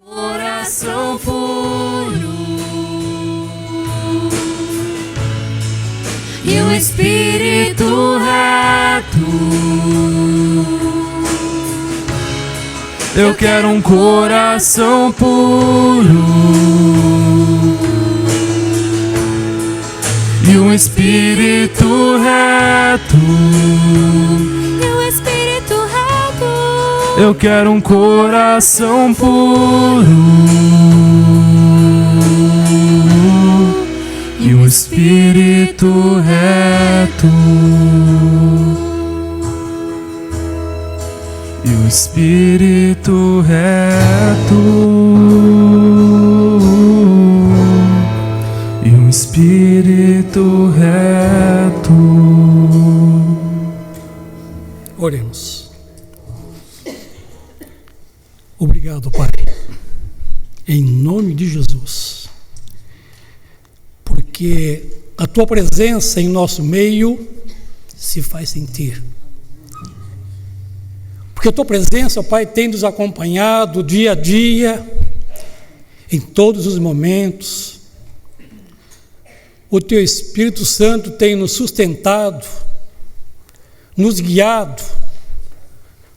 Coração puro e um espírito reto. Eu quero um coração puro e um espírito reto. Eu quero um coração puro e um espírito reto. E um espírito reto. E um espírito reto. Oremos. Obrigado, Pai, em nome de Jesus, porque a Tua presença em nosso meio se faz sentir. Porque a Tua presença, Pai, tem nos acompanhado dia a dia, em todos os momentos. O Teu Espírito Santo tem nos sustentado, nos guiado,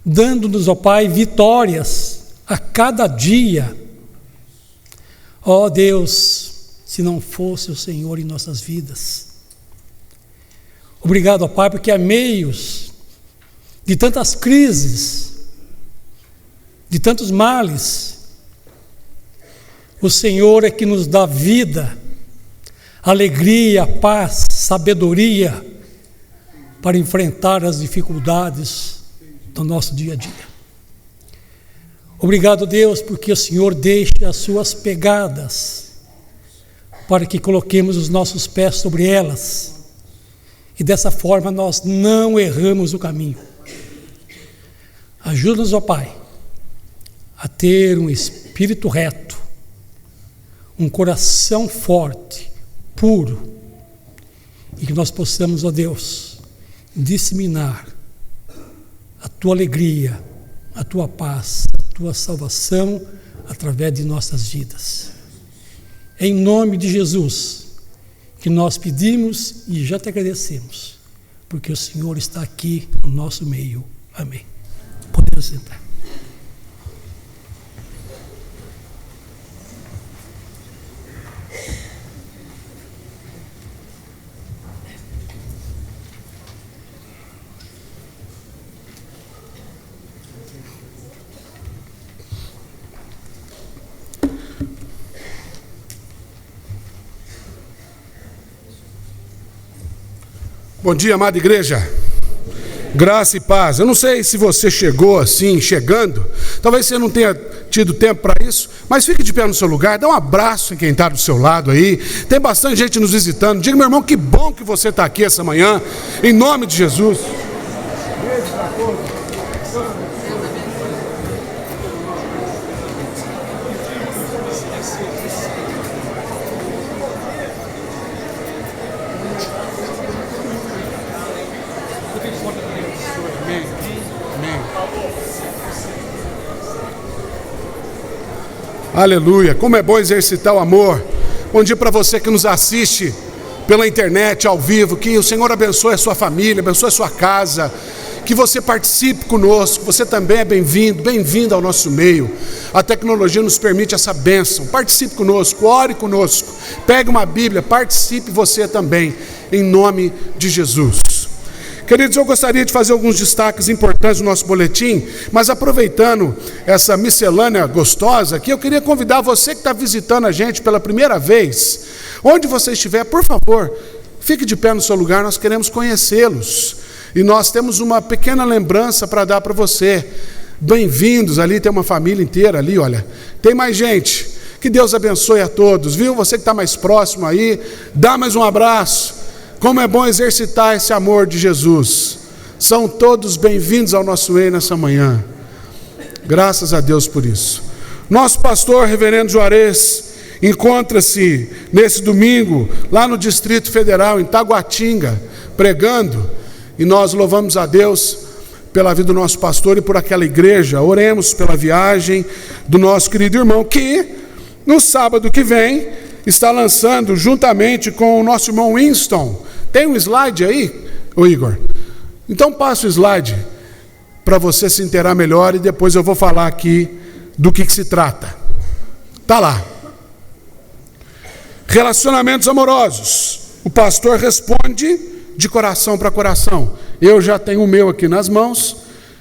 dando-nos, ó Pai, vitórias a cada dia. Ó Deus, se não fosse o Senhor em nossas vidas. Obrigado, ó Pai, porque há meios de tantas crises, de tantos males, o Senhor é que nos dá vida, alegria, paz, sabedoria para enfrentar as dificuldades do nosso dia a dia. Obrigado, Deus, porque o Senhor deixa as suas pegadas para que coloquemos os nossos pés sobre elas e dessa forma nós não erramos o caminho. Ajuda-nos, ó Pai, a ter um espírito reto, um coração forte, puro, e que nós possamos, ó Deus, disseminar a Tua alegria, a Tua paz, a Tua salvação através de nossas vidas. Em nome de Jesus, que nós pedimos e já te agradecemos, porque o Senhor está aqui no nosso meio. Amém. Podemos sentar. Bom dia, amada igreja. Graça e paz. Eu não sei se você chegou assim, chegando. Talvez você não tenha tido tempo para isso, mas fique de pé no seu lugar. Dá um abraço em quem está do seu lado aí. Tem bastante gente nos visitando. Diga, meu irmão, que bom que você está aqui essa manhã. Em nome de Jesus. Beijo para todos. Aleluia, como é bom exercitar o amor. Bom dia para você que nos assiste pela internet, ao vivo. Que o Senhor abençoe a sua família, abençoe a sua casa. Que você participe conosco. Você também é bem-vindo, bem-vinda ao nosso meio. A tecnologia nos permite essa bênção. Participe conosco, ore conosco. Pegue uma Bíblia, participe você também, em nome de Jesus. Queridos, eu gostaria de fazer alguns destaques importantes no nosso boletim, mas aproveitando essa miscelânea gostosa aqui, eu queria convidar você que está visitando a gente pela primeira vez, onde você estiver, por favor, fique de pé no seu lugar, nós queremos conhecê-los. E nós temos uma pequena lembrança para dar para você. Bem-vindos, ali tem uma família inteira ali, olha. Tem mais gente. Que Deus abençoe a todos, viu? Você que está mais próximo aí, dá mais um abraço. Como é bom exercitar esse amor de Jesus. São todos bem-vindos ao nosso reino nessa manhã. Graças a Deus por isso. Nosso pastor, reverendo Juarez, encontra-se nesse domingo, lá no Distrito Federal, em Taguatinga, pregando. E nós louvamos a Deus pela vida do nosso pastor e por aquela igreja. Oremos pela viagem do nosso querido irmão, que no sábado que vem está lançando, juntamente com o nosso irmão Winston. Tem um slide aí, ô Igor? Então passa o slide para você se inteirar melhor e depois eu vou falar aqui do que se trata. Está lá. Relacionamentos amorosos. O pastor responde de coração para coração. Eu já tenho o meu aqui nas mãos,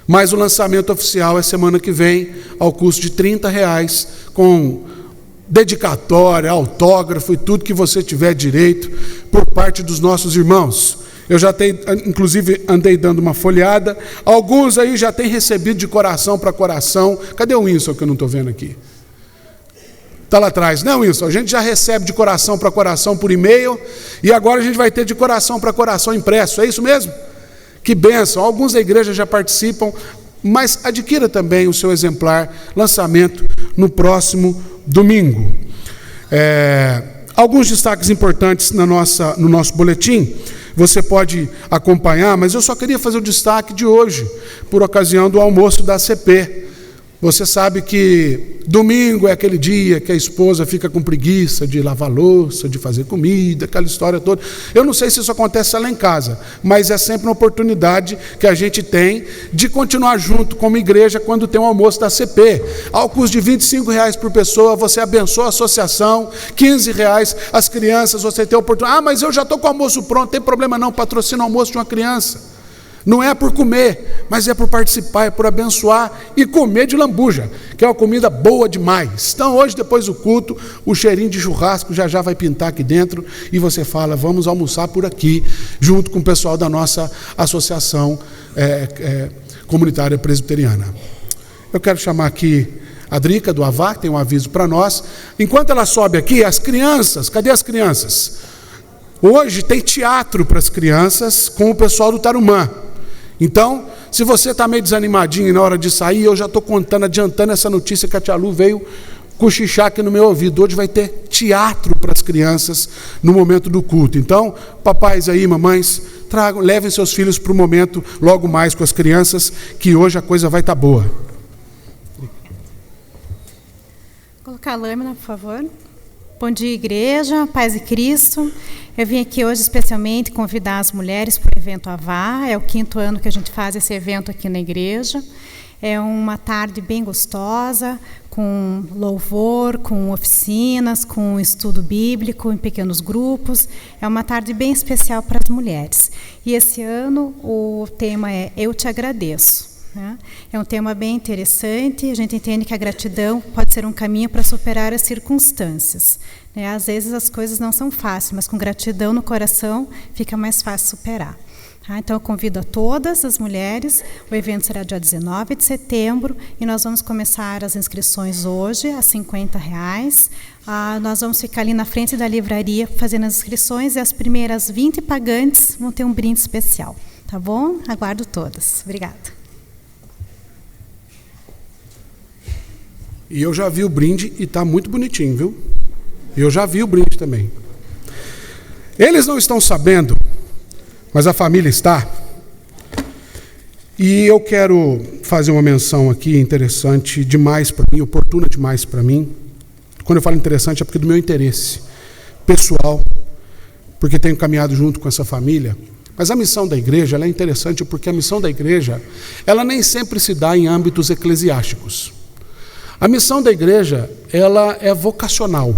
mas o lançamento oficial é semana que vem, ao custo de R$30, com dedicatória, autógrafo e tudo que você tiver direito por parte dos nossos irmãos. Eu já tenho, inclusive, andei dando uma folhada. Alguns aí já têm recebido de coração para coração. Cadê o Winston que eu não estou vendo aqui? Está lá atrás, né, Winston? A gente já recebe de coração para coração por e-mail e agora a gente vai ter de coração para coração impresso. É isso mesmo? Que bênção. Alguns da igreja já participam, mas adquira também o seu exemplar, lançamento no próximo domingo. Alguns destaques importantes no nosso boletim. Você pode acompanhar, mas eu só queria fazer o destaque de hoje, por ocasião do almoço da ACP. Você sabe que domingo é aquele dia que a esposa fica com preguiça de lavar louça, de fazer comida, aquela história toda. Eu não sei se isso acontece lá em casa, mas é sempre uma oportunidade que a gente tem de continuar junto como igreja quando tem um almoço da ACP. Ao custo de R$25 por pessoa, você abençoa a associação, R$15 as crianças, você tem a oportunidade. Ah, mas eu já estou com o almoço pronto, não tem problema não, patrocina o almoço de uma criança. Não é por comer, mas é por participar, é por abençoar e comer de lambuja, que é uma comida boa demais. Então hoje, depois do culto, o cheirinho de churrasco já vai pintar aqui dentro e você fala, vamos almoçar por aqui, junto com o pessoal da nossa associação comunitária presbiteriana. Eu quero chamar aqui a Drica do Avá, que tem um aviso para nós. Enquanto ela sobe aqui, as crianças, cadê as crianças? Hoje tem teatro para as crianças com o pessoal do Tarumã. Então, se você está meio desanimadinho na hora de sair, eu já estou adiantando essa notícia que a tia Lu veio cochichar aqui no meu ouvido. Hoje vai ter teatro para as crianças no momento do culto. Então, papais aí, mamães, levem seus filhos para o momento logo mais com as crianças, que hoje a coisa vai estar boa. Colocar a lâmina, por favor. Bom dia, igreja, paz e Cristo. Eu vim aqui hoje especialmente convidar as mulheres para o evento Avá. É o 5º ano que a gente faz esse evento aqui na igreja. É uma tarde bem gostosa, com louvor, com oficinas, com estudo bíblico em pequenos grupos. É uma tarde bem especial para as mulheres. E esse ano o tema é Eu Te Agradeço. É um tema bem interessante. A gente entende que a gratidão pode ser um caminho para superar as circunstâncias. Às vezes as coisas não são fáceis, mas com gratidão no coração fica mais fácil superar. Então eu convido a todas as mulheres. O evento será dia 19 de setembro e nós vamos começar as inscrições hoje a R$50. Nós vamos ficar ali na frente da livraria fazendo as inscrições e as primeiras 20 pagantes vão ter um brinde especial. Tá bom? Aguardo todas. Obrigada. E eu já vi o brinde e está muito bonitinho, viu? Eu já vi o brinde também. Eles não estão sabendo, mas a família está. E eu quero fazer uma menção aqui interessante demais para mim, oportuna demais para mim. Quando eu falo interessante é porque é do meu interesse pessoal, porque tenho caminhado junto com essa família. Mas a missão da igreja ela é interessante porque a missão da igreja ela nem sempre se dá em âmbitos eclesiásticos. A missão da igreja, ela é vocacional.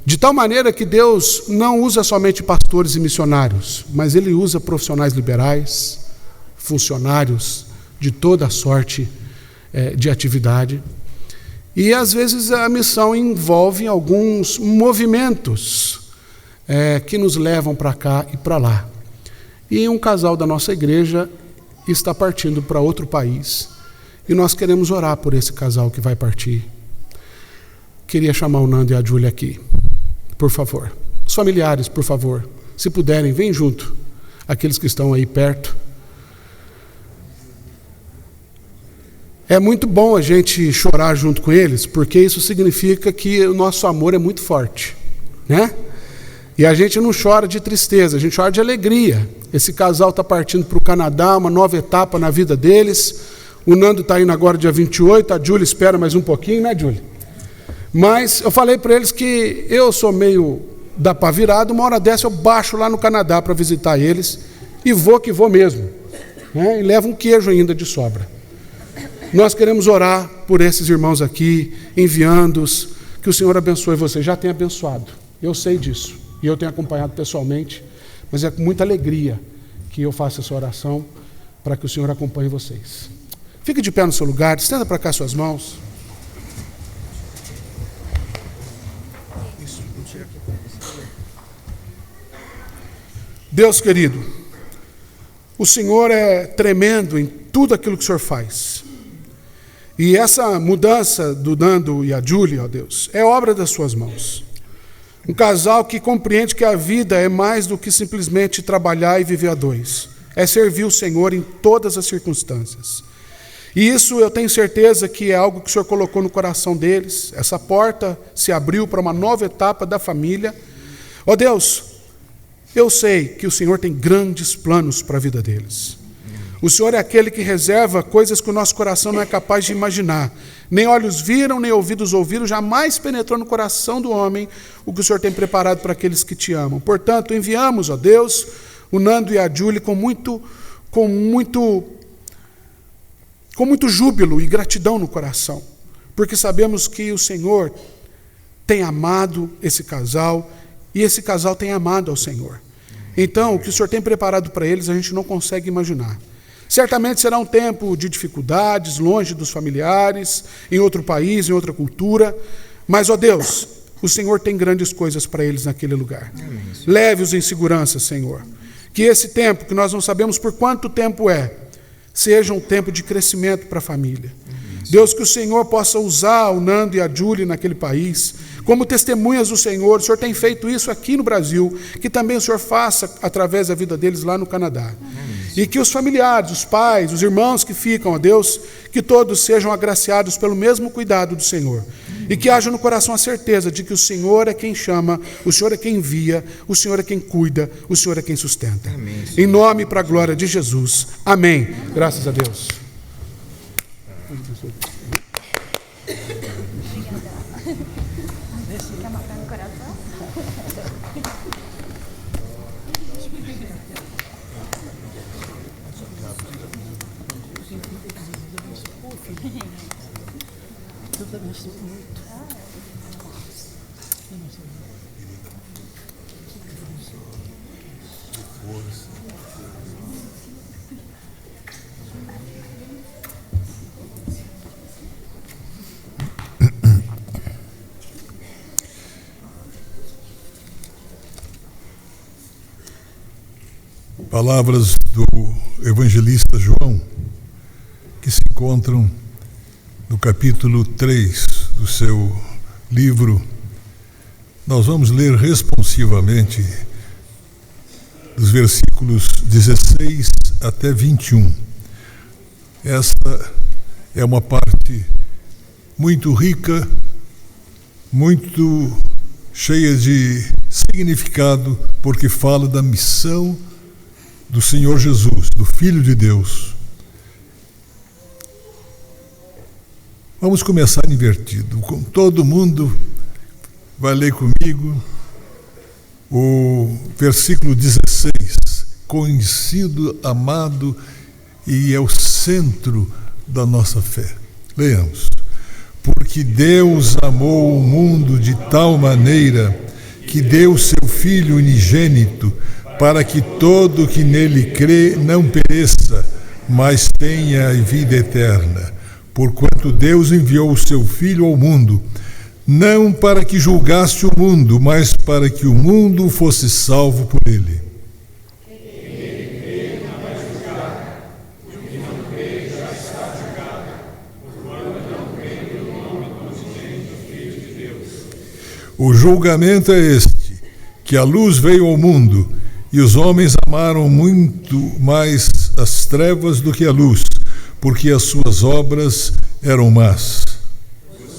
De tal maneira que Deus não usa somente pastores e missionários, mas Ele usa profissionais liberais, funcionários de toda sorte de atividade. E às vezes a missão envolve alguns movimentos que nos levam para cá e para lá. E um casal da nossa igreja está partindo para outro país. E nós queremos orar por esse casal que vai partir. Queria chamar o Nando e a Júlia aqui, por favor. Os familiares, por favor, se puderem, vem junto. Aqueles que estão aí perto. É muito bom a gente chorar junto com eles, porque isso significa que o nosso amor é muito forte, né? E a gente não chora de tristeza, a gente chora de alegria. Esse casal está partindo para o Canadá, uma nova etapa na vida deles. O Nando está indo agora dia 28, a Júlia espera mais um pouquinho, né, Júlia? Mas eu falei para eles que eu sou meio da pá virada, uma hora dessa eu baixo lá no Canadá para visitar eles, e vou que vou mesmo, né? E levo um queijo ainda de sobra. Nós queremos orar por esses irmãos aqui, enviando-os, que o Senhor abençoe vocês. Já tem abençoado, eu sei disso, e eu tenho acompanhado pessoalmente, mas é com muita alegria que eu faço essa oração para que o Senhor acompanhe vocês. Fique de pé no seu lugar, estenda para cá suas mãos. Deus querido, o Senhor é tremendo em tudo aquilo que o Senhor faz. E essa mudança do Nando e a Júlia, ó Deus, é obra das suas mãos. Um casal que compreende que a vida é mais do que simplesmente trabalhar e viver a dois. É servir o Senhor em todas as circunstâncias. E isso eu tenho certeza que é algo que o Senhor colocou no coração deles. Essa porta se abriu para uma nova etapa da família. Ó Deus, eu sei que o Senhor tem grandes planos para a vida deles. O Senhor é aquele que reserva coisas que o nosso coração não é capaz de imaginar. Nem olhos viram, nem ouvidos ouviram, jamais penetrou no coração do homem o que o Senhor tem preparado para aqueles que te amam. Portanto, enviamos, ó Deus, o Nando e a Júlia com muito júbilo e gratidão no coração, porque sabemos que o Senhor tem amado esse casal e esse casal tem amado ao Senhor. Então, o que o Senhor tem preparado para eles, a gente não consegue imaginar. Certamente será um tempo de dificuldades, longe dos familiares, em outro país, em outra cultura, mas, ó Deus, o Senhor tem grandes coisas para eles naquele lugar. Leve-os em segurança, Senhor. Que esse tempo, que nós não sabemos por quanto tempo é, seja um tempo de crescimento para a família. Deus, que o Senhor possa usar o Nando e a Júlia naquele país, como testemunhas do Senhor. O Senhor tem feito isso aqui no Brasil, que também o Senhor faça através da vida deles lá no Canadá. E que os familiares, os pais, os irmãos que ficam, ó Deus, que todos sejam agraciados pelo mesmo cuidado do Senhor. E que haja no coração a certeza de que o Senhor é quem chama, o Senhor é quem envia, o Senhor é quem cuida, o Senhor é quem sustenta. Amém. Em nome e para a glória de Jesus. Amém. Graças a Deus. Palavras do evangelista João, que se encontram no capítulo 3 do seu livro. Nós vamos ler responsivamente dos versículos 16 até 21. Essa é uma parte muito rica, muito cheia de significado, porque fala da missão do Senhor Jesus, do Filho de Deus. Vamos começar invertido. Todo mundo vai ler comigo o versículo 16. Conhecido, amado, e é o centro da nossa fé. Leiamos. Porque Deus amou o mundo de tal maneira que deu seu Filho unigênito, para que todo que nele crê não pereça, mas tenha a vida eterna. Porquanto Deus enviou o seu Filho ao mundo, não para que julgasse o mundo, mas para que o mundo fosse salvo por ele. O julgamento é este, que a luz veio ao mundo, e os homens amaram muito mais as trevas do que a luz, porque as suas obras eram más.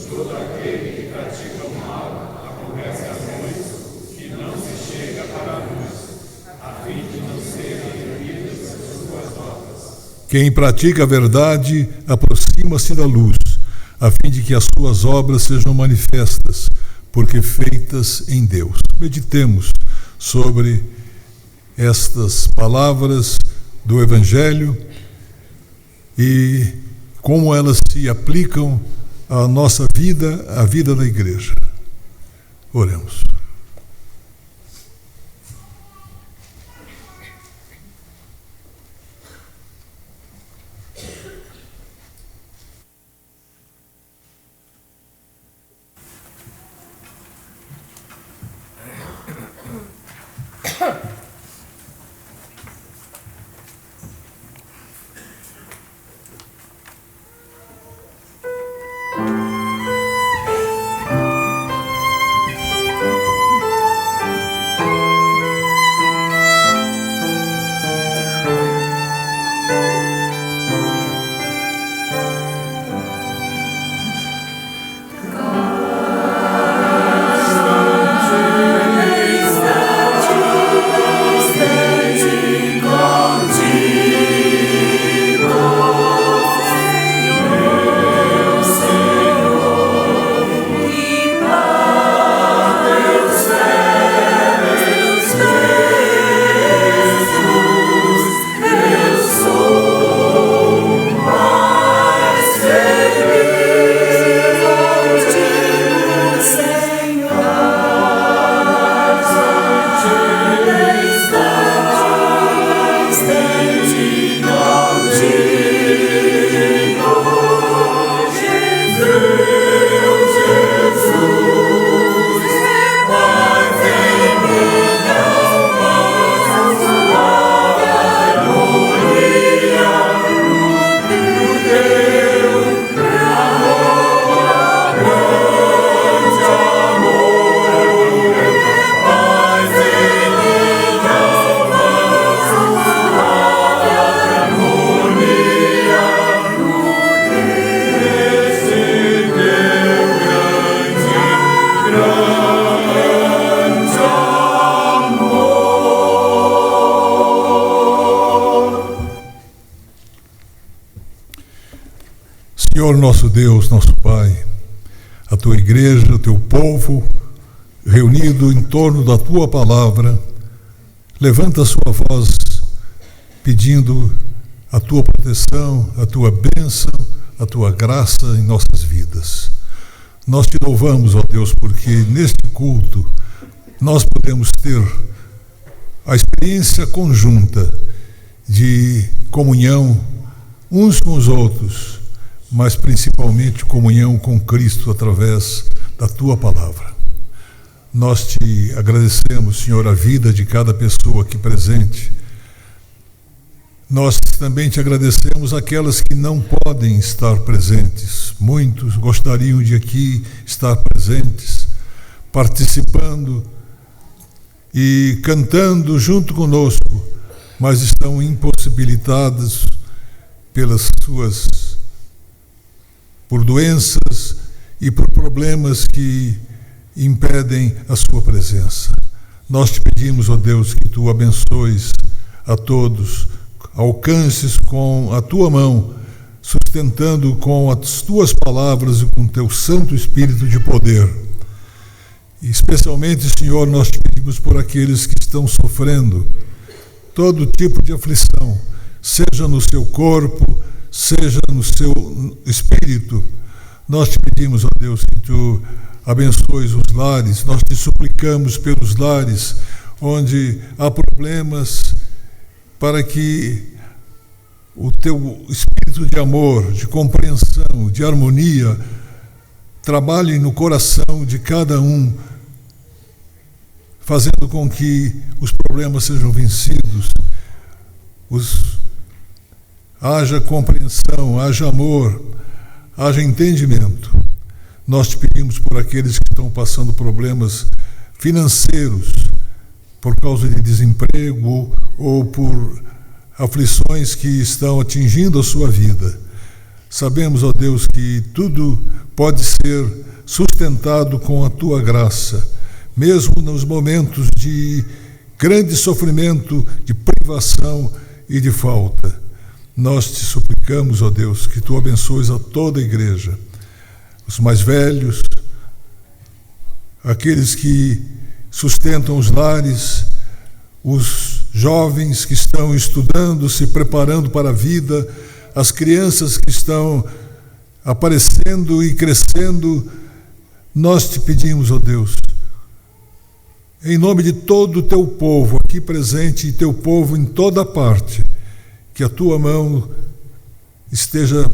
Todo aquele que pratica o mal aborrece a luz, e não se chega para a luz, a fim de não serem Quem pratica a verdade aproxima-se da luz, a fim de que as suas obras sejam manifestas, porque feitas em Deus. Meditemos sobre estas palavras do Evangelho e como elas se aplicam à nossa vida, à vida da igreja. Oremos. Senhor nosso Deus, nosso Pai, a Tua igreja, o Teu povo, reunido em torno da Tua palavra, levanta a sua voz pedindo a Tua proteção, a Tua bênção, a Tua graça em nossas vidas. Nós Te louvamos, ó Deus, porque neste culto nós podemos ter a experiência conjunta de comunhão uns com os outros, mas principalmente comunhão com Cristo através da Tua palavra. Nós Te agradecemos, Senhor, a vida de cada pessoa aqui presente. Nós também Te agradecemos aquelas que não podem estar presentes. Muitos gostariam de aqui estar presentes, participando e cantando junto conosco, mas estão impossibilitados por doenças e por problemas que impedem a sua presença. Nós Te pedimos, ó Deus, que Tu abençoes a todos, alcances com a Tua mão, sustentando com as Tuas palavras e com Teu Santo Espírito de poder. E especialmente, Senhor, nós Te pedimos por aqueles que estão sofrendo todo tipo de aflição, seja no seu corpo, seja no seu espírito. Nós Te pedimos, ó Deus, que Tu abençoes os lares. Nós Te suplicamos pelos lares onde há problemas, para que o Teu espírito de amor, de compreensão, de harmonia trabalhe no coração de cada um, fazendo com que os problemas sejam vencidos, haja compreensão, haja amor, haja entendimento. Nós Te pedimos por aqueles que estão passando problemas financeiros, por causa de desemprego ou por aflições que estão atingindo a sua vida. Sabemos, ó Deus, que tudo pode ser sustentado com a Tua graça, mesmo nos momentos de grande sofrimento, de privação e de falta. nós te suplicamos, ó Deus, que tu abençoes a toda a igreja, os mais velhos, aqueles que sustentam os lares, os jovens que estão estudando, se preparando para a vida, as crianças que estão aparecendo e crescendo. Nós te pedimos, ó Deus, em nome de todo o teu povo aqui presente e teu povo em toda parte, que a tua mão esteja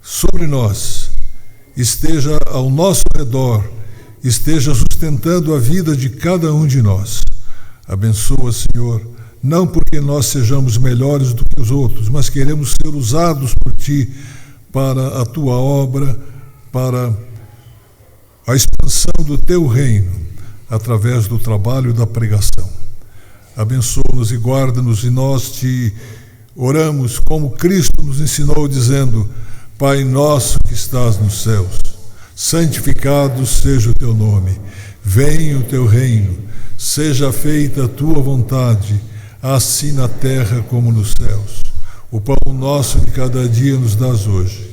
sobre nós, esteja ao nosso redor, esteja sustentando a vida de cada um de nós. Abençoa, Senhor, não porque nós sejamos melhores do que os outros, mas queremos ser usados por Ti para a Tua obra, para a expansão do Teu reino, através do trabalho da pregação. Abençoa-nos e guarda-nos, e nós Te oramos como Cristo nos ensinou, dizendo: Pai nosso que estás nos céus, santificado seja o Teu nome, venha o Teu reino, seja feita a Tua vontade, assim na terra como nos céus. O pão nosso de cada dia nos dás hoje,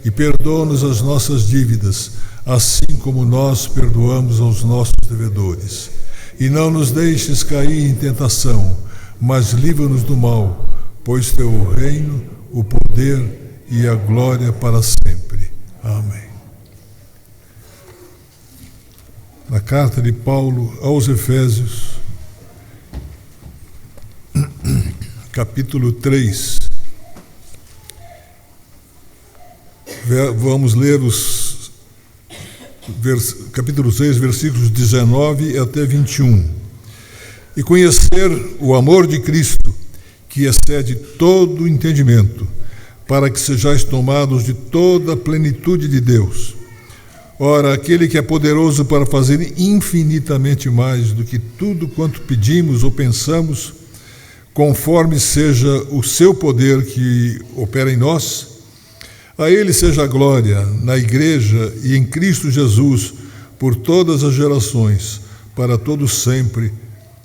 e perdoa-nos as nossas dívidas, assim como nós perdoamos aos nossos devedores. E não nos deixes cair em tentação, mas livra-nos do mal, pois Teu reino, o poder e a glória para sempre. Amém. Na carta de Paulo aos Efésios, capítulo 3, vamos ler os capítulo 6, versículos 19 até 21. E conhecer o amor de Cristo, que excede todo o entendimento, para que sejais tomados de toda a plenitude de Deus. Ora, aquele que é poderoso para fazer infinitamente mais do que tudo quanto pedimos ou pensamos, conforme seja o seu poder que opera em nós, a Ele seja a glória na Igreja e em Cristo Jesus, por todas as gerações, para todos sempre.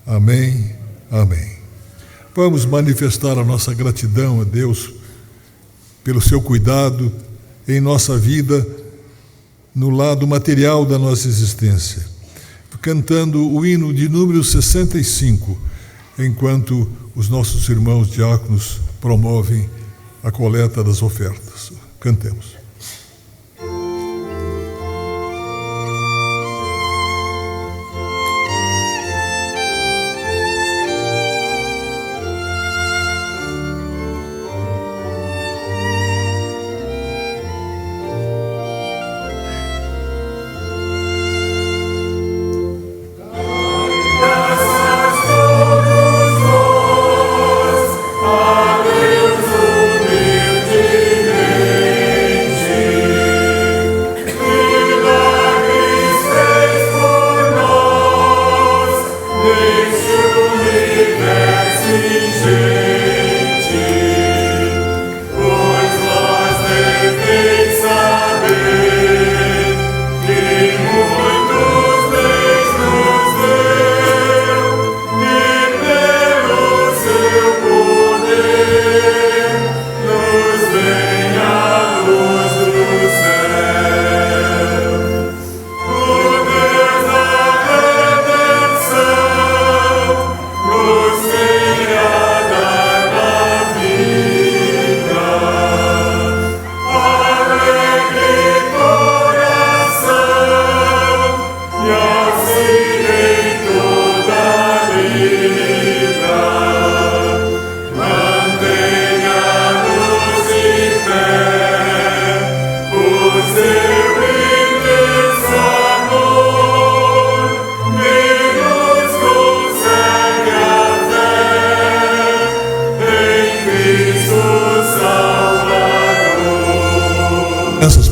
Amém. Amém. Vamos manifestar a nossa gratidão a Deus pelo seu cuidado em nossa vida, no lado material da nossa existência, cantando o hino de número 65, enquanto os nossos irmãos diáconos promovem a coleta das ofertas. Cantemos.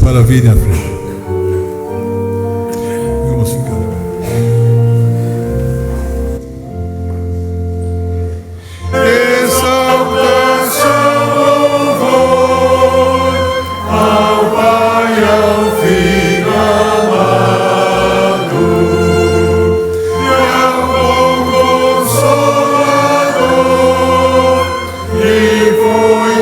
Para virem à frente. Vamos ficar. Exaltação, louvor ao Pai, ao Filho amado e ao bom Consolador, que foi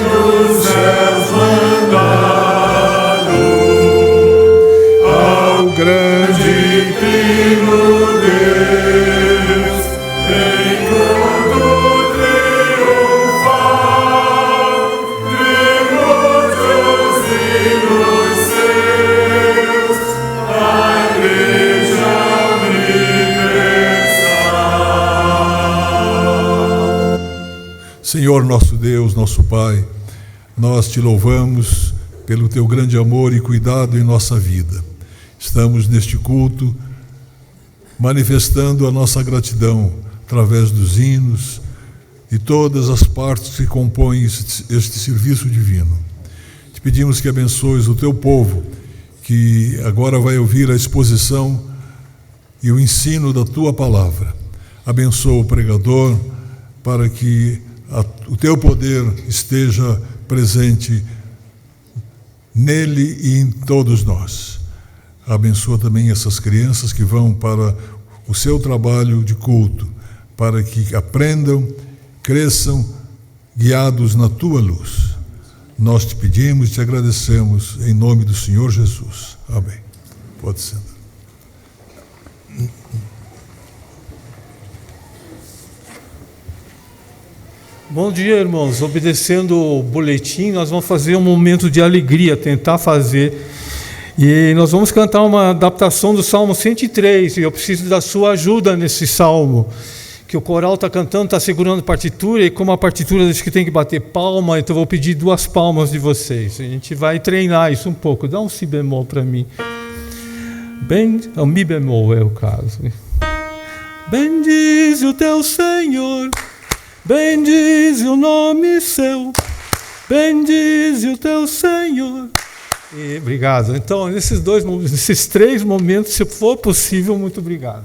Senhor nosso Deus, nosso Pai, nós te louvamos pelo teu grande amor e cuidado em nossa vida. Estamos neste culto manifestando a nossa gratidão através dos hinos e todas as partes que compõem este serviço divino. Te pedimos que abençoes o teu povo, que agora vai ouvir a exposição e o ensino da tua palavra. Abençoa o pregador para que o teu poder esteja presente nele e em todos nós. Abençoa também essas crianças que vão para o seu trabalho de culto, para que aprendam, cresçam, guiados na tua luz. Nós te pedimos e te agradecemos em nome do Senhor Jesus. Amém. Pode sentar. Bom dia, irmãos. Obedecendo o boletim, nós vamos fazer um momento de alegria, tentar fazer. E nós vamos cantar uma adaptação do Salmo 103, e eu preciso da sua ajuda nesse salmo, que o coral está cantando, está segurando a partitura, e como a partitura diz que tem que bater palma, então eu vou pedir 2 palmas de vocês. A gente vai treinar isso um pouco. Dá um si bemol para mim. O mi bemol é o caso. Bendize o teu Senhor, bendize o nome seu, bendize o teu Senhor. E, obrigado. Então, nesses 3 momentos, se for possível, muito obrigado.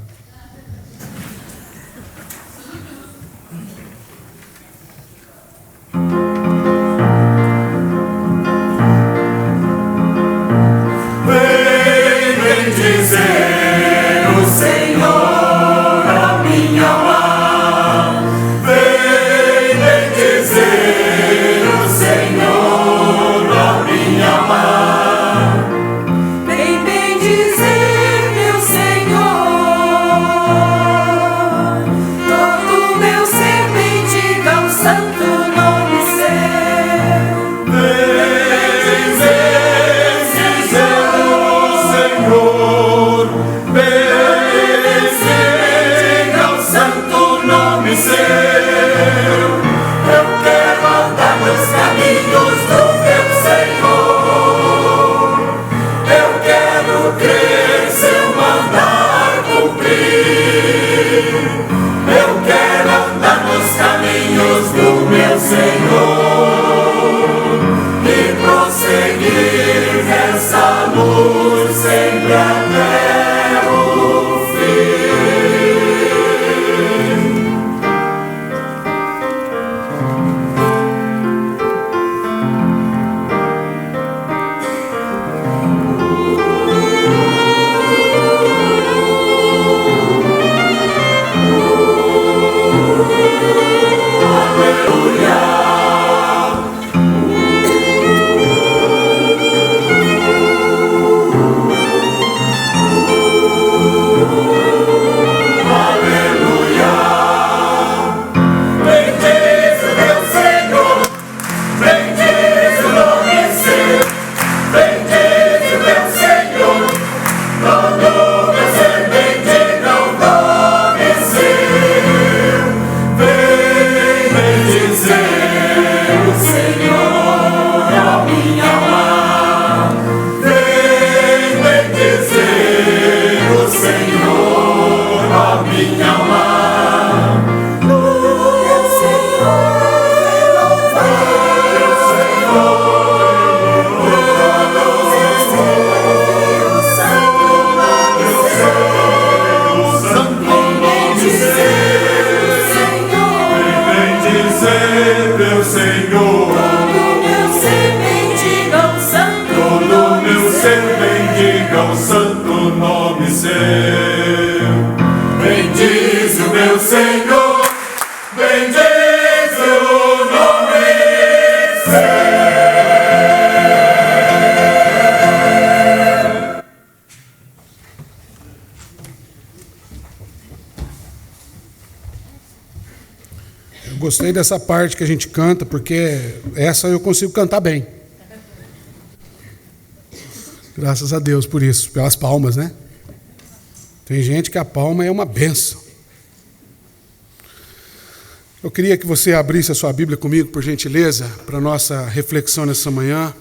Gostei dessa parte que a gente canta, porque essa eu consigo cantar bem. Graças a Deus por isso, pelas palmas, né? Tem gente que a palma é uma bênção. Eu queria que você abrisse a sua Bíblia comigo, por gentileza, para a nossa reflexão nessa manhã.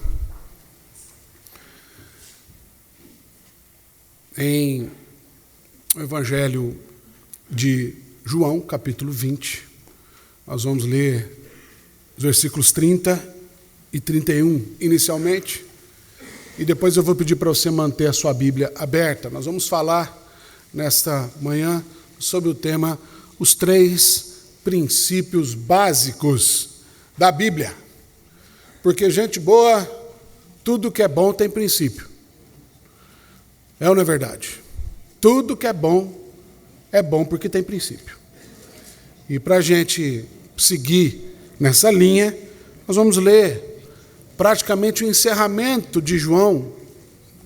Em o Evangelho de João, capítulo 20, nós vamos ler os versículos 30 e 31 inicialmente, e depois eu vou pedir para você manter a sua Bíblia aberta. Nós vamos falar nesta manhã sobre o tema os 3 princípios básicos da Bíblia. Porque, gente boa, tudo que é bom tem princípio. É ou não é verdade? Tudo que é bom porque tem princípio. E para a gente seguir nessa linha, nós vamos ler praticamente o encerramento de João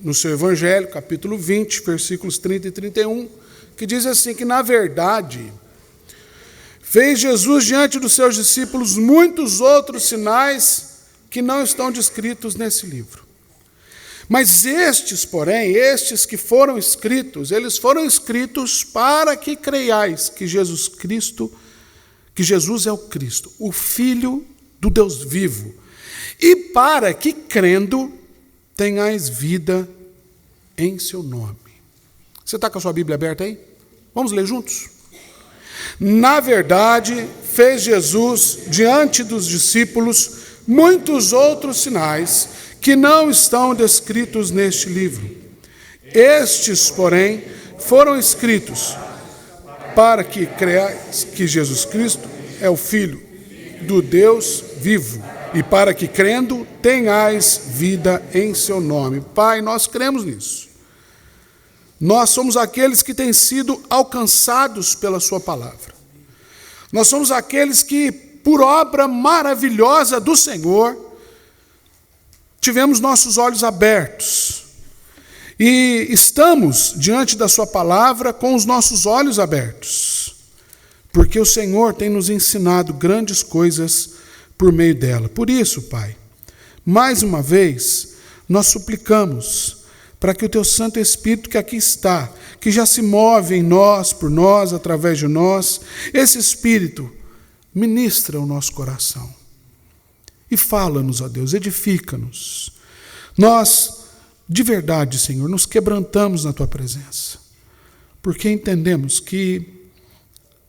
no seu Evangelho, capítulo 20, versículos 30 e 31, que diz assim, que na verdade fez Jesus diante dos seus discípulos muitos outros sinais que não estão descritos nesse livro. Mas estes, porém, estes que foram escritos, eles foram escritos para que creiais que Jesus é o Cristo, o Filho do Deus vivo, e para que, crendo, tenhais vida em seu nome. Você está com a sua Bíblia aberta aí? Vamos ler juntos? Na verdade, fez Jesus diante dos discípulos muitos outros sinais que não estão descritos neste livro. Estes, porém, foram escritos para que creiais que Jesus Cristo é o Filho do Deus vivo, e para que, crendo, tenhais vida em seu nome. Pai, nós cremos nisso. Nós somos aqueles que têm sido alcançados pela sua palavra. Nós somos aqueles que, por obra maravilhosa do Senhor, tivemos nossos olhos abertos. E estamos diante da sua palavra com os nossos olhos abertos. Porque o Senhor tem nos ensinado grandes coisas por meio dela. Por isso, Pai, mais uma vez, nós suplicamos para que o teu Santo Espírito que aqui está, que já se move em nós, por nós, através de nós, esse Espírito ministra o nosso coração. E fala-nos, ó Deus, edifica-nos. Nós, de verdade, Senhor, nos quebrantamos na tua presença, porque entendemos que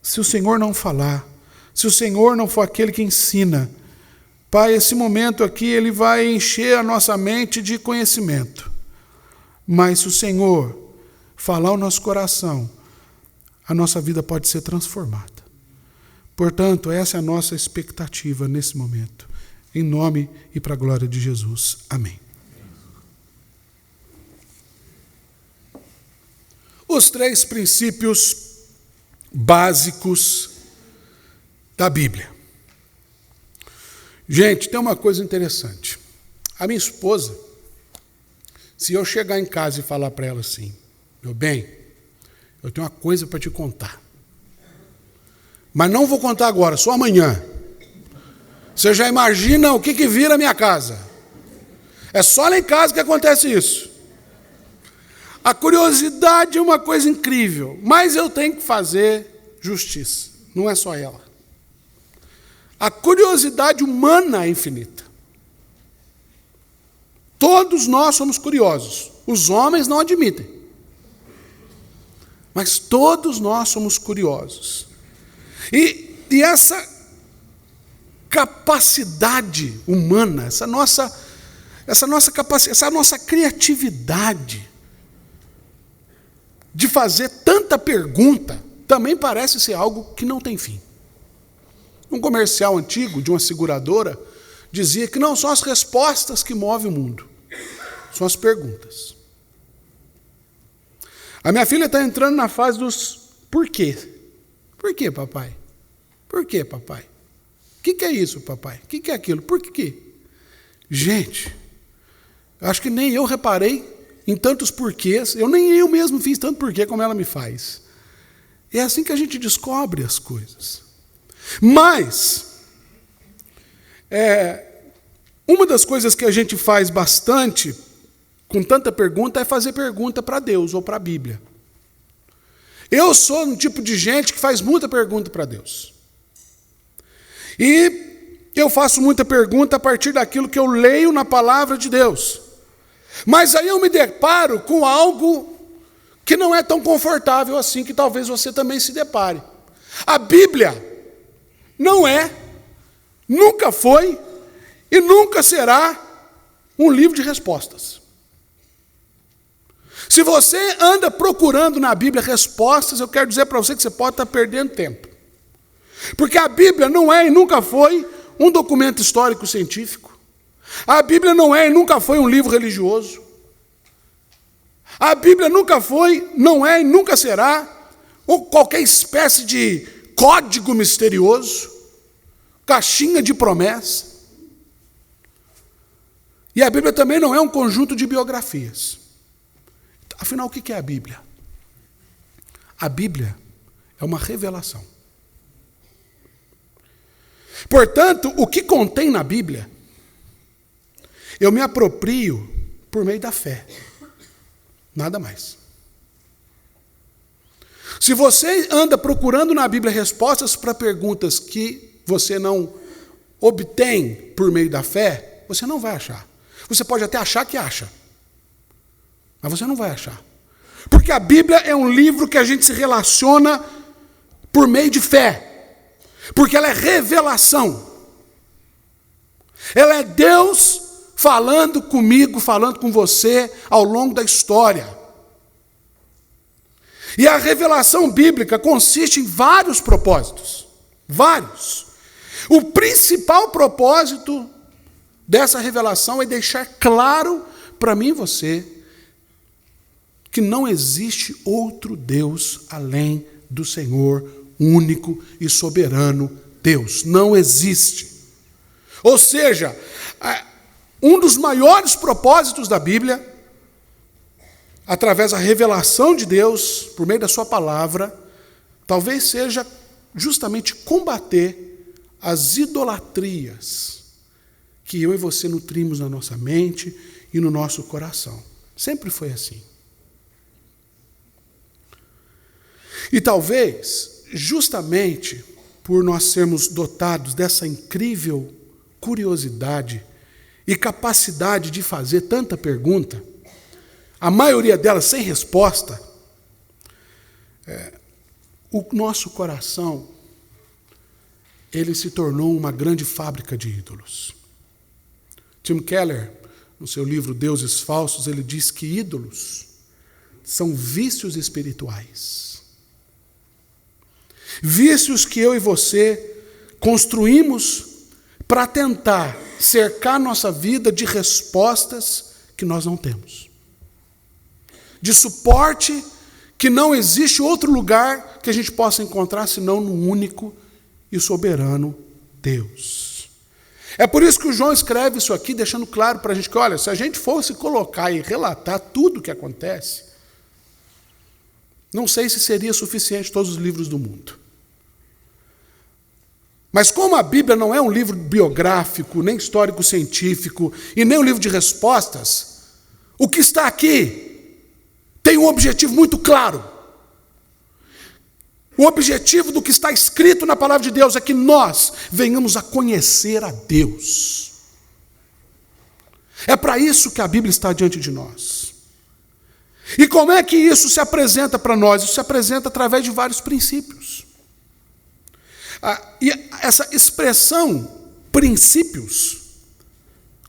se o Senhor não falar, se o Senhor não for aquele que ensina, Pai, esse momento aqui, ele vai encher a nossa mente de conhecimento. Mas se o Senhor falar ao nosso coração, a nossa vida pode ser transformada. Portanto, essa é a nossa expectativa nesse momento. Em nome e para a glória de Jesus. Amém. Os 3 princípios básicos da Bíblia. Gente, tem uma coisa interessante. A minha esposa, se eu chegar em casa e falar para ela assim, meu bem, eu tenho uma coisa para te contar. Mas não vou contar agora, só amanhã. Você já imagina o que vira a minha casa. É só lá em casa que acontece isso. A curiosidade é uma coisa incrível, mas eu tenho que fazer justiça. Não é só ela. A curiosidade humana é infinita. Todos nós somos curiosos. Os homens não admitem. Mas todos nós somos curiosos. E essa capacidade humana, essa nossa criatividade de fazer tanta pergunta, também parece ser algo que não tem fim. Um comercial antigo de uma seguradora dizia que não são as respostas que movem o mundo, são as perguntas. A minha filha está entrando na fase dos porquê. Por quê, papai? Por quê, papai? O que é isso, papai? O que é aquilo? Por quê? Gente, acho que nem eu reparei em tantos porquês, nem eu mesmo fiz tanto porquê como ela me faz. É assim que a gente descobre as coisas. Mas, uma das coisas que a gente faz bastante, com tanta pergunta, é fazer pergunta para Deus ou para a Bíblia. Eu sou um tipo de gente que faz muita pergunta para Deus. E eu faço muita pergunta a partir daquilo que eu leio na palavra de Deus. Mas aí eu me deparo com algo que não é tão confortável assim, que talvez você também se depare. A Bíblia não é, nunca foi e nunca será um livro de respostas. Se você anda procurando na Bíblia respostas, eu quero dizer para você que você pode estar perdendo tempo. Porque a Bíblia não é e nunca foi um documento histórico-científico. A Bíblia não é e nunca foi um livro religioso. A Bíblia nunca foi, não é e nunca será qualquer espécie de código misterioso, caixinha de promessa. E a Bíblia também não é um conjunto de biografias. Afinal, o que é a Bíblia? A Bíblia é uma revelação. Portanto, o que contém na Bíblia, eu me aproprio por meio da fé. Nada mais. Se você anda procurando na Bíblia respostas para perguntas que você não obtém por meio da fé, você não vai achar. Você pode até achar que acha, mas você não vai achar. Porque a Bíblia é um livro que a gente se relaciona por meio de fé. Porque ela é revelação. Ela é Deus falando comigo, falando com você ao longo da história. E a revelação bíblica consiste em vários propósitos. Vários. O principal propósito dessa revelação é deixar claro para mim e você que não existe outro Deus além do Senhor, único e soberano Deus. Não existe. Ou seja, um dos maiores propósitos da Bíblia, através da revelação de Deus, por meio da sua palavra, talvez seja justamente combater as idolatrias que eu e você nutrimos na nossa mente e no nosso coração. Sempre foi assim. E talvez, justamente por nós sermos dotados dessa incrível curiosidade e capacidade de fazer tanta pergunta, a maioria delas sem resposta, o nosso coração, ele se tornou uma grande fábrica de ídolos. Tim Keller, no seu livro Deuses Falsos, ele diz que ídolos são vícios espirituais. Vícios que eu e você construímos para tentar cercar nossa vida de respostas que nós não temos. De suporte que não existe outro lugar que a gente possa encontrar senão no único e soberano Deus. É por isso que o João escreve isso aqui, deixando claro para a gente que, olha, se a gente fosse colocar e relatar tudo o que acontece, não sei se seria suficiente todos os livros do mundo. Mas como a Bíblia não é um livro biográfico, nem histórico-científico, e nem um livro de respostas, o que está aqui tem um objetivo muito claro. O objetivo do que está escrito na palavra de Deus é que nós venhamos a conhecer a Deus. É para isso que a Bíblia está diante de nós. E como é que isso se apresenta para nós? Isso se apresenta através de vários princípios. E essa expressão, princípios,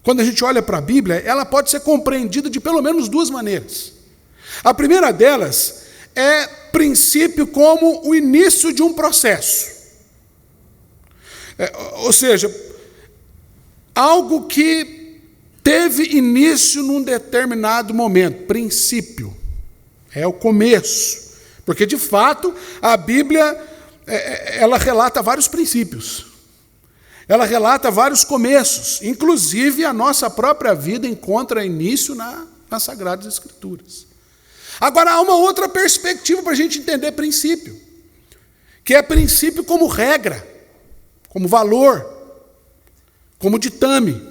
quando a gente olha para a Bíblia, ela pode ser compreendida de pelo menos duas maneiras. A primeira delas é princípio como o início de um processo. Ou seja, algo que teve início num determinado momento. Princípio. É o começo. Porque, de fato, a Bíblia ela relata vários princípios. Ela relata vários começos. Inclusive, a nossa própria vida encontra início nas Sagradas Escrituras. Agora, há uma outra perspectiva para a gente entender princípio, que é princípio como regra, como valor, como ditame.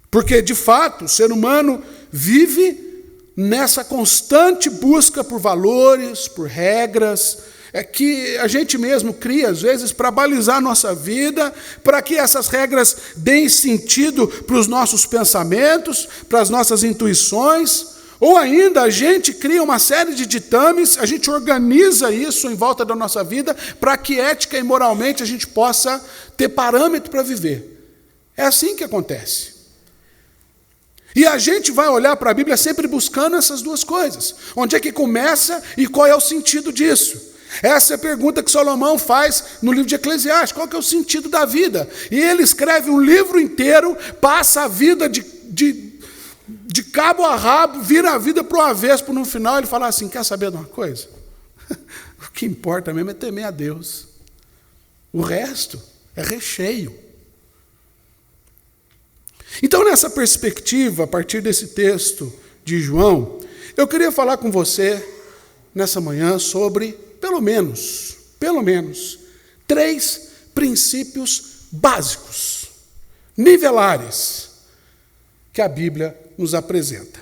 Porque, de fato, o ser humano vive nessa constante busca por valores, por regras, que a gente mesmo cria, às vezes, para balizar a nossa vida, para que essas regras deem sentido para os nossos pensamentos, para as nossas intuições, ou ainda a gente cria uma série de ditames, a gente organiza isso em volta da nossa vida, para que ética e moralmente a gente possa ter parâmetro para viver. É assim que acontece. E a gente vai olhar para a Bíblia sempre buscando essas duas coisas. Onde é que começa e qual é o sentido disso? Essa é a pergunta que Salomão faz no livro de Eclesiastes. Qual que é o sentido da vida? E ele escreve um livro inteiro, passa a vida de cabo a rabo, vira a vida para o avesso, para no final ele fala assim, quer saber de uma coisa? O que importa mesmo é temer a Deus. O resto é recheio. Então, nessa perspectiva, a partir desse texto de João, eu queria falar com você, nessa manhã, sobre, pelo menos, 3 princípios básicos, nivelares, que a Bíblia nos apresenta.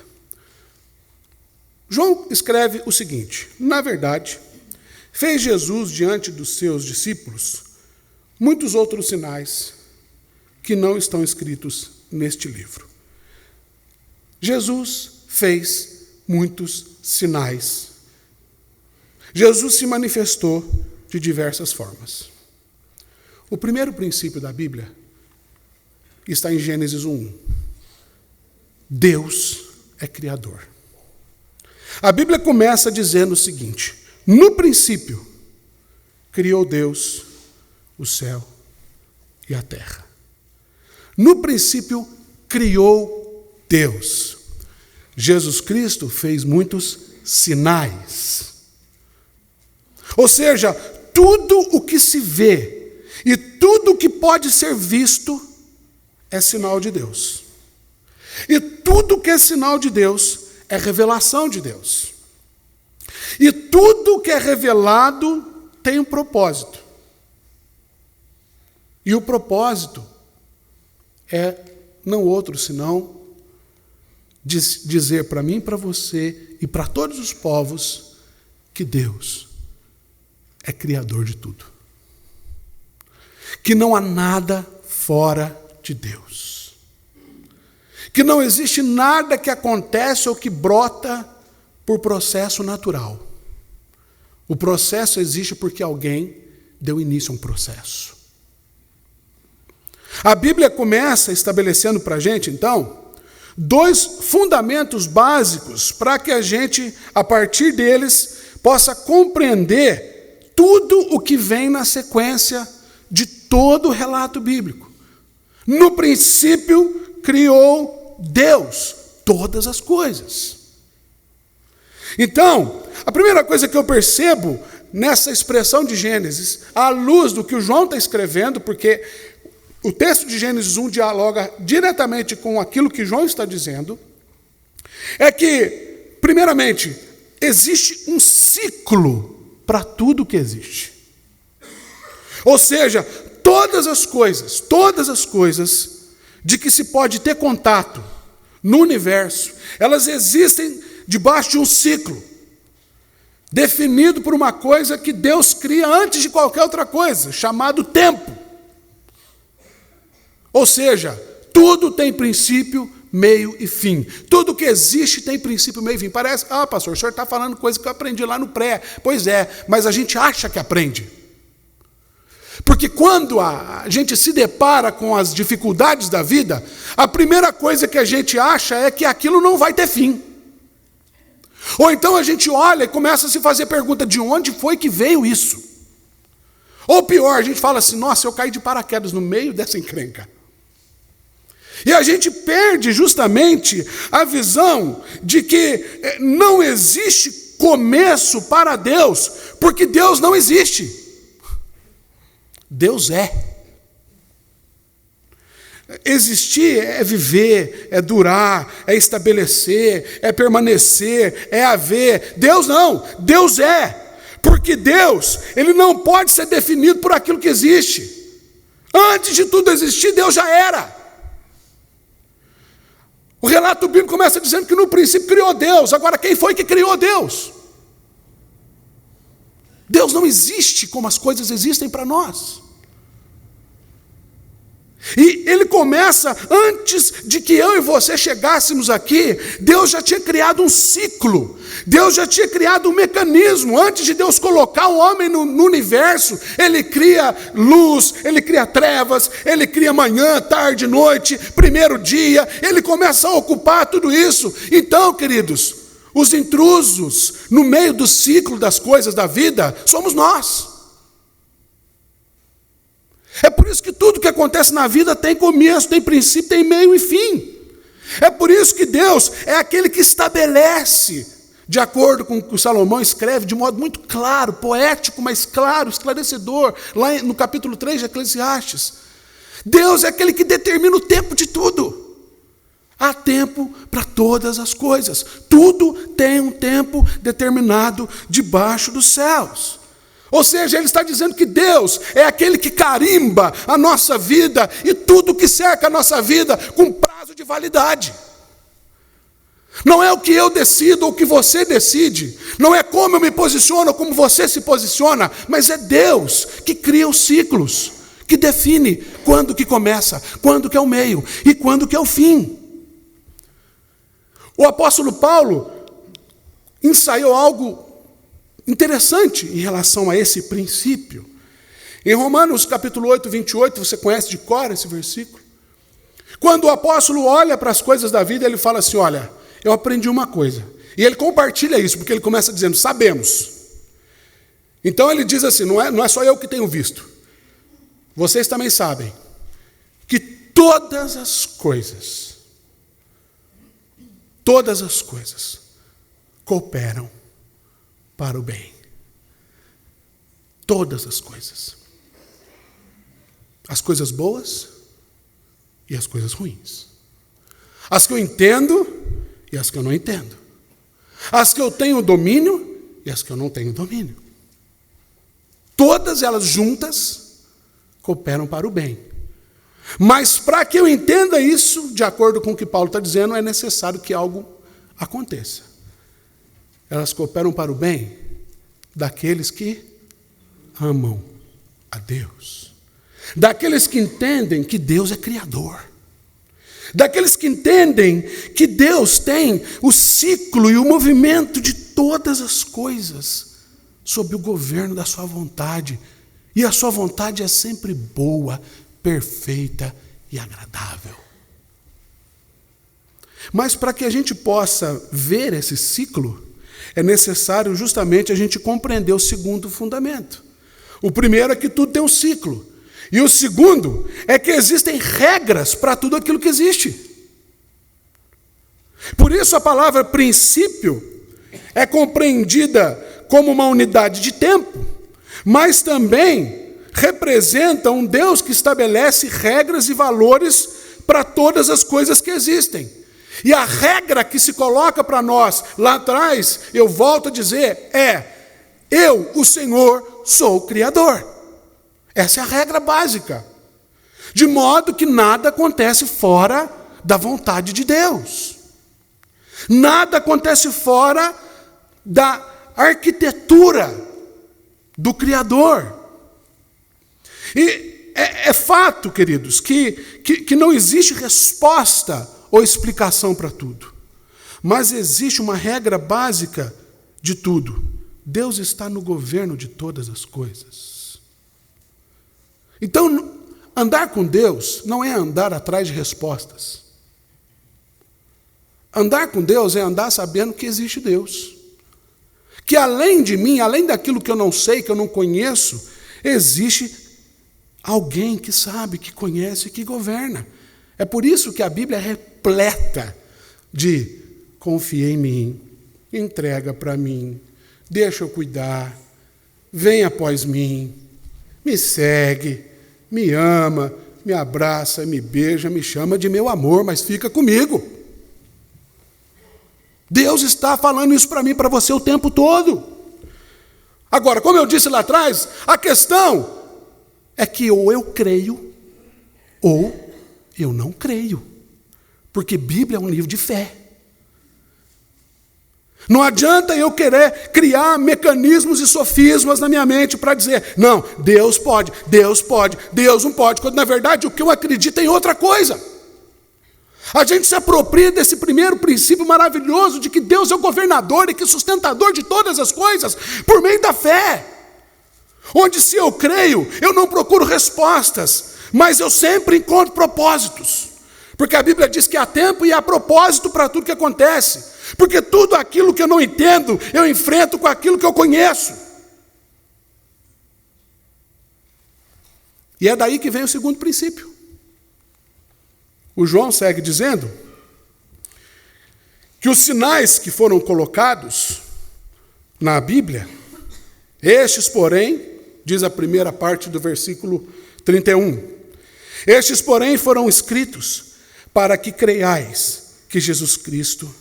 João escreve o seguinte: na verdade, fez Jesus diante dos seus discípulos muitos outros sinais que não estão escritos neste livro. Jesus fez muitos sinais. Jesus se manifestou de diversas formas. O primeiro princípio da Bíblia está em Gênesis 1:1. Deus é criador. A Bíblia começa dizendo o seguinte: no princípio, criou Deus o céu e a terra. No princípio, criou Deus. Jesus Cristo fez muitos sinais. Ou seja, tudo o que se vê e tudo o que pode ser visto é sinal de Deus. E tudo que é sinal de Deus é revelação de Deus. E tudo que é revelado tem um propósito. E o propósito é não outro senão dizer para mim, para você e para todos os povos que Deus é criador de tudo. Que não há nada fora de Deus. Que não existe nada que acontece ou que brota por processo natural. O processo existe porque alguém deu início a um processo. A Bíblia começa estabelecendo para a gente, então, 2 fundamentos básicos para que a gente, a partir deles, possa compreender tudo o que vem na sequência de todo o relato bíblico. No princípio, criou Deus todas as coisas. Então, a primeira coisa que eu percebo nessa expressão de Gênesis, à luz do que o João está escrevendo, porque o texto de Gênesis 1 dialoga diretamente com aquilo que João está dizendo, é que, primeiramente, existe um ciclo para tudo que existe. Ou seja, todas as coisas de que se pode ter contato no universo, elas existem debaixo de um ciclo, definido por uma coisa que Deus cria antes de qualquer outra coisa, chamado tempo. Ou seja, tudo tem princípio, meio e fim. Tudo que existe tem princípio, meio e fim. Parece, pastor, o senhor está falando coisa que eu aprendi lá no pré. Pois é, mas a gente acha que aprende. Porque quando a gente se depara com as dificuldades da vida, a primeira coisa que a gente acha é que aquilo não vai ter fim. Ou então a gente olha e começa a se fazer pergunta, de onde foi que veio isso? Ou pior, a gente fala assim, nossa, eu caí de paraquedas no meio dessa encrenca. E a gente perde justamente a visão de que não existe começo para Deus, porque Deus não existe. Deus é. Existir é viver, é durar, é estabelecer, é permanecer, é haver. Deus não, Deus é. Porque Deus, ele não pode ser definido por aquilo que existe. Antes de tudo existir, Deus já era. O relato bíblico começa dizendo que no princípio criou Deus. Agora, quem foi que criou Deus? Deus não existe como as coisas existem para nós. E ele começa, antes de que eu e você chegássemos aqui, Deus já tinha criado um ciclo, Deus já tinha criado um mecanismo. Antes de Deus colocar o homem no universo, Ele cria luz, Ele cria trevas, Ele cria manhã, tarde, noite, primeiro dia, Ele começa a ocupar tudo isso. Então, queridos, os intrusos no meio do ciclo das coisas da vida somos nós. É por isso que tudo que acontece na vida tem começo, tem princípio, tem meio e fim. É por isso que Deus é aquele que estabelece, de acordo com o que o Salomão escreve, de modo muito claro, poético, mas claro, esclarecedor, lá no capítulo 3 de Eclesiastes. Deus é aquele que determina o tempo de tudo. Há tempo para todas as coisas. Tudo tem um tempo determinado debaixo dos céus. Ou seja, ele está dizendo que Deus é aquele que carimba a nossa vida e tudo que cerca a nossa vida com prazo de validade. Não é o que eu decido ou o que você decide, não é como eu me posiciono ou como você se posiciona, mas é Deus que cria os ciclos, que define quando que começa, quando que é o meio e quando que é o fim. O apóstolo Paulo ensaiou algo interessante em relação a esse princípio. Em Romanos capítulo 8, 28, você conhece de cor esse versículo? Quando o apóstolo olha para as coisas da vida, ele fala assim, olha, eu aprendi uma coisa. E ele compartilha isso, porque ele começa dizendo, sabemos. Então ele diz assim, não é só eu que tenho visto. Vocês também sabem que todas as coisas cooperam para o bem. Todas as coisas. As coisas boas e as coisas ruins. As que eu entendo e as que eu não entendo. As que eu tenho domínio e as que eu não tenho domínio. Todas elas juntas cooperam para o bem. Mas para que eu entenda isso, de acordo com o que Paulo está dizendo, é necessário que algo aconteça. Elas cooperam para o bem daqueles que amam a Deus. Daqueles que entendem que Deus é Criador. Daqueles que entendem que Deus tem o ciclo e o movimento de todas as coisas sob o governo da sua vontade. E a sua vontade é sempre boa, perfeita e agradável. Mas para que a gente possa ver esse ciclo, é necessário justamente a gente compreender o segundo fundamento. O primeiro é que tudo tem um ciclo. E o segundo é que existem regras para tudo aquilo que existe. Por isso a palavra princípio é compreendida como uma unidade de tempo, mas também representa um Deus que estabelece regras e valores para todas as coisas que existem. E a regra que se coloca para nós lá atrás, eu volto a dizer, eu, o Senhor, sou o Criador. Essa é a regra básica. De modo que nada acontece fora da vontade de Deus. Nada acontece fora da arquitetura do Criador. E é fato, queridos, que não existe resposta ou explicação para tudo. Mas existe uma regra básica de tudo. Deus está no governo de todas as coisas. Então, andar com Deus não é andar atrás de respostas. Andar com Deus é andar sabendo que existe Deus. Que além de mim, além daquilo que eu não sei, que eu não conheço, existe alguém que sabe, que conhece, que governa. É por isso que a Bíblia é repleta de confia em mim, entrega para mim, deixa eu cuidar, vem após mim, me segue, me ama, me abraça, me beija, me chama de meu amor, mas fica comigo. Deus está falando isso para mim, para você o tempo todo. Agora, como eu disse lá atrás, a questão é que ou eu creio, ou eu não creio. Porque Bíblia é um livro de fé. Não adianta eu querer criar mecanismos e sofismas na minha mente para dizer, não, Deus pode, Deus não pode, quando na verdade o que eu acredito é em outra coisa. A gente se apropria desse primeiro princípio maravilhoso de que Deus é o governador e que sustentador de todas as coisas por meio da fé. Onde se eu creio, eu não procuro respostas, mas eu sempre encontro propósitos. Porque a Bíblia diz que há tempo e há propósito para tudo que acontece. Porque tudo aquilo que eu não entendo, eu enfrento com aquilo que eu conheço. E é daí que vem o segundo princípio. O João segue dizendo que os sinais que foram colocados na Bíblia, estes, porém, diz a primeira parte do versículo 31, estes, porém, foram escritos para que creiais que Jesus Cristo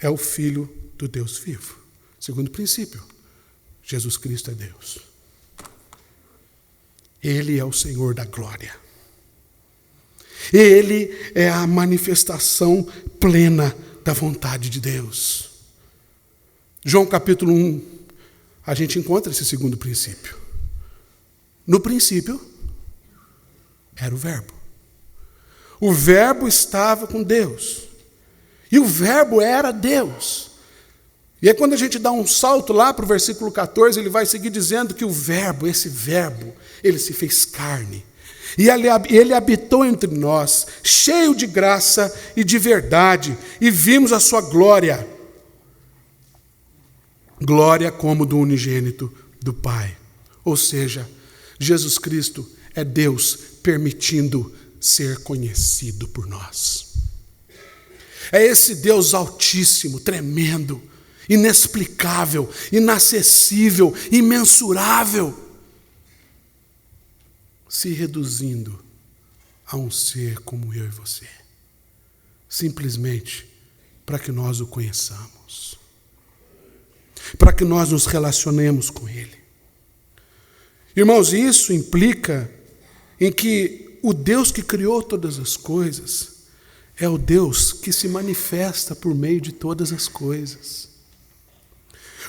é o Filho do Deus vivo. Segundo princípio, Jesus Cristo é Deus. Ele é o Senhor da glória. Ele é a manifestação plena da vontade de Deus. João capítulo 1, a gente encontra esse segundo princípio. No princípio, era o Verbo. O Verbo estava com Deus. E o Verbo era Deus. E aí quando a gente dá um salto lá para o versículo 14, ele vai seguir dizendo que o Verbo, esse Verbo, ele se fez carne. E ele habitou entre nós, cheio de graça e de verdade, e vimos a sua glória. Glória como do unigênito do Pai. Ou seja, Jesus Cristo é Deus permitindo ser conhecido por nós. É esse Deus altíssimo, tremendo, inexplicável, inacessível, imensurável, se reduzindo a um ser como eu e você, simplesmente para que nós o conheçamos, para que nós nos relacionemos com Ele. Irmãos, isso implica em que o Deus que criou todas as coisas é o Deus que se manifesta por meio de todas as coisas.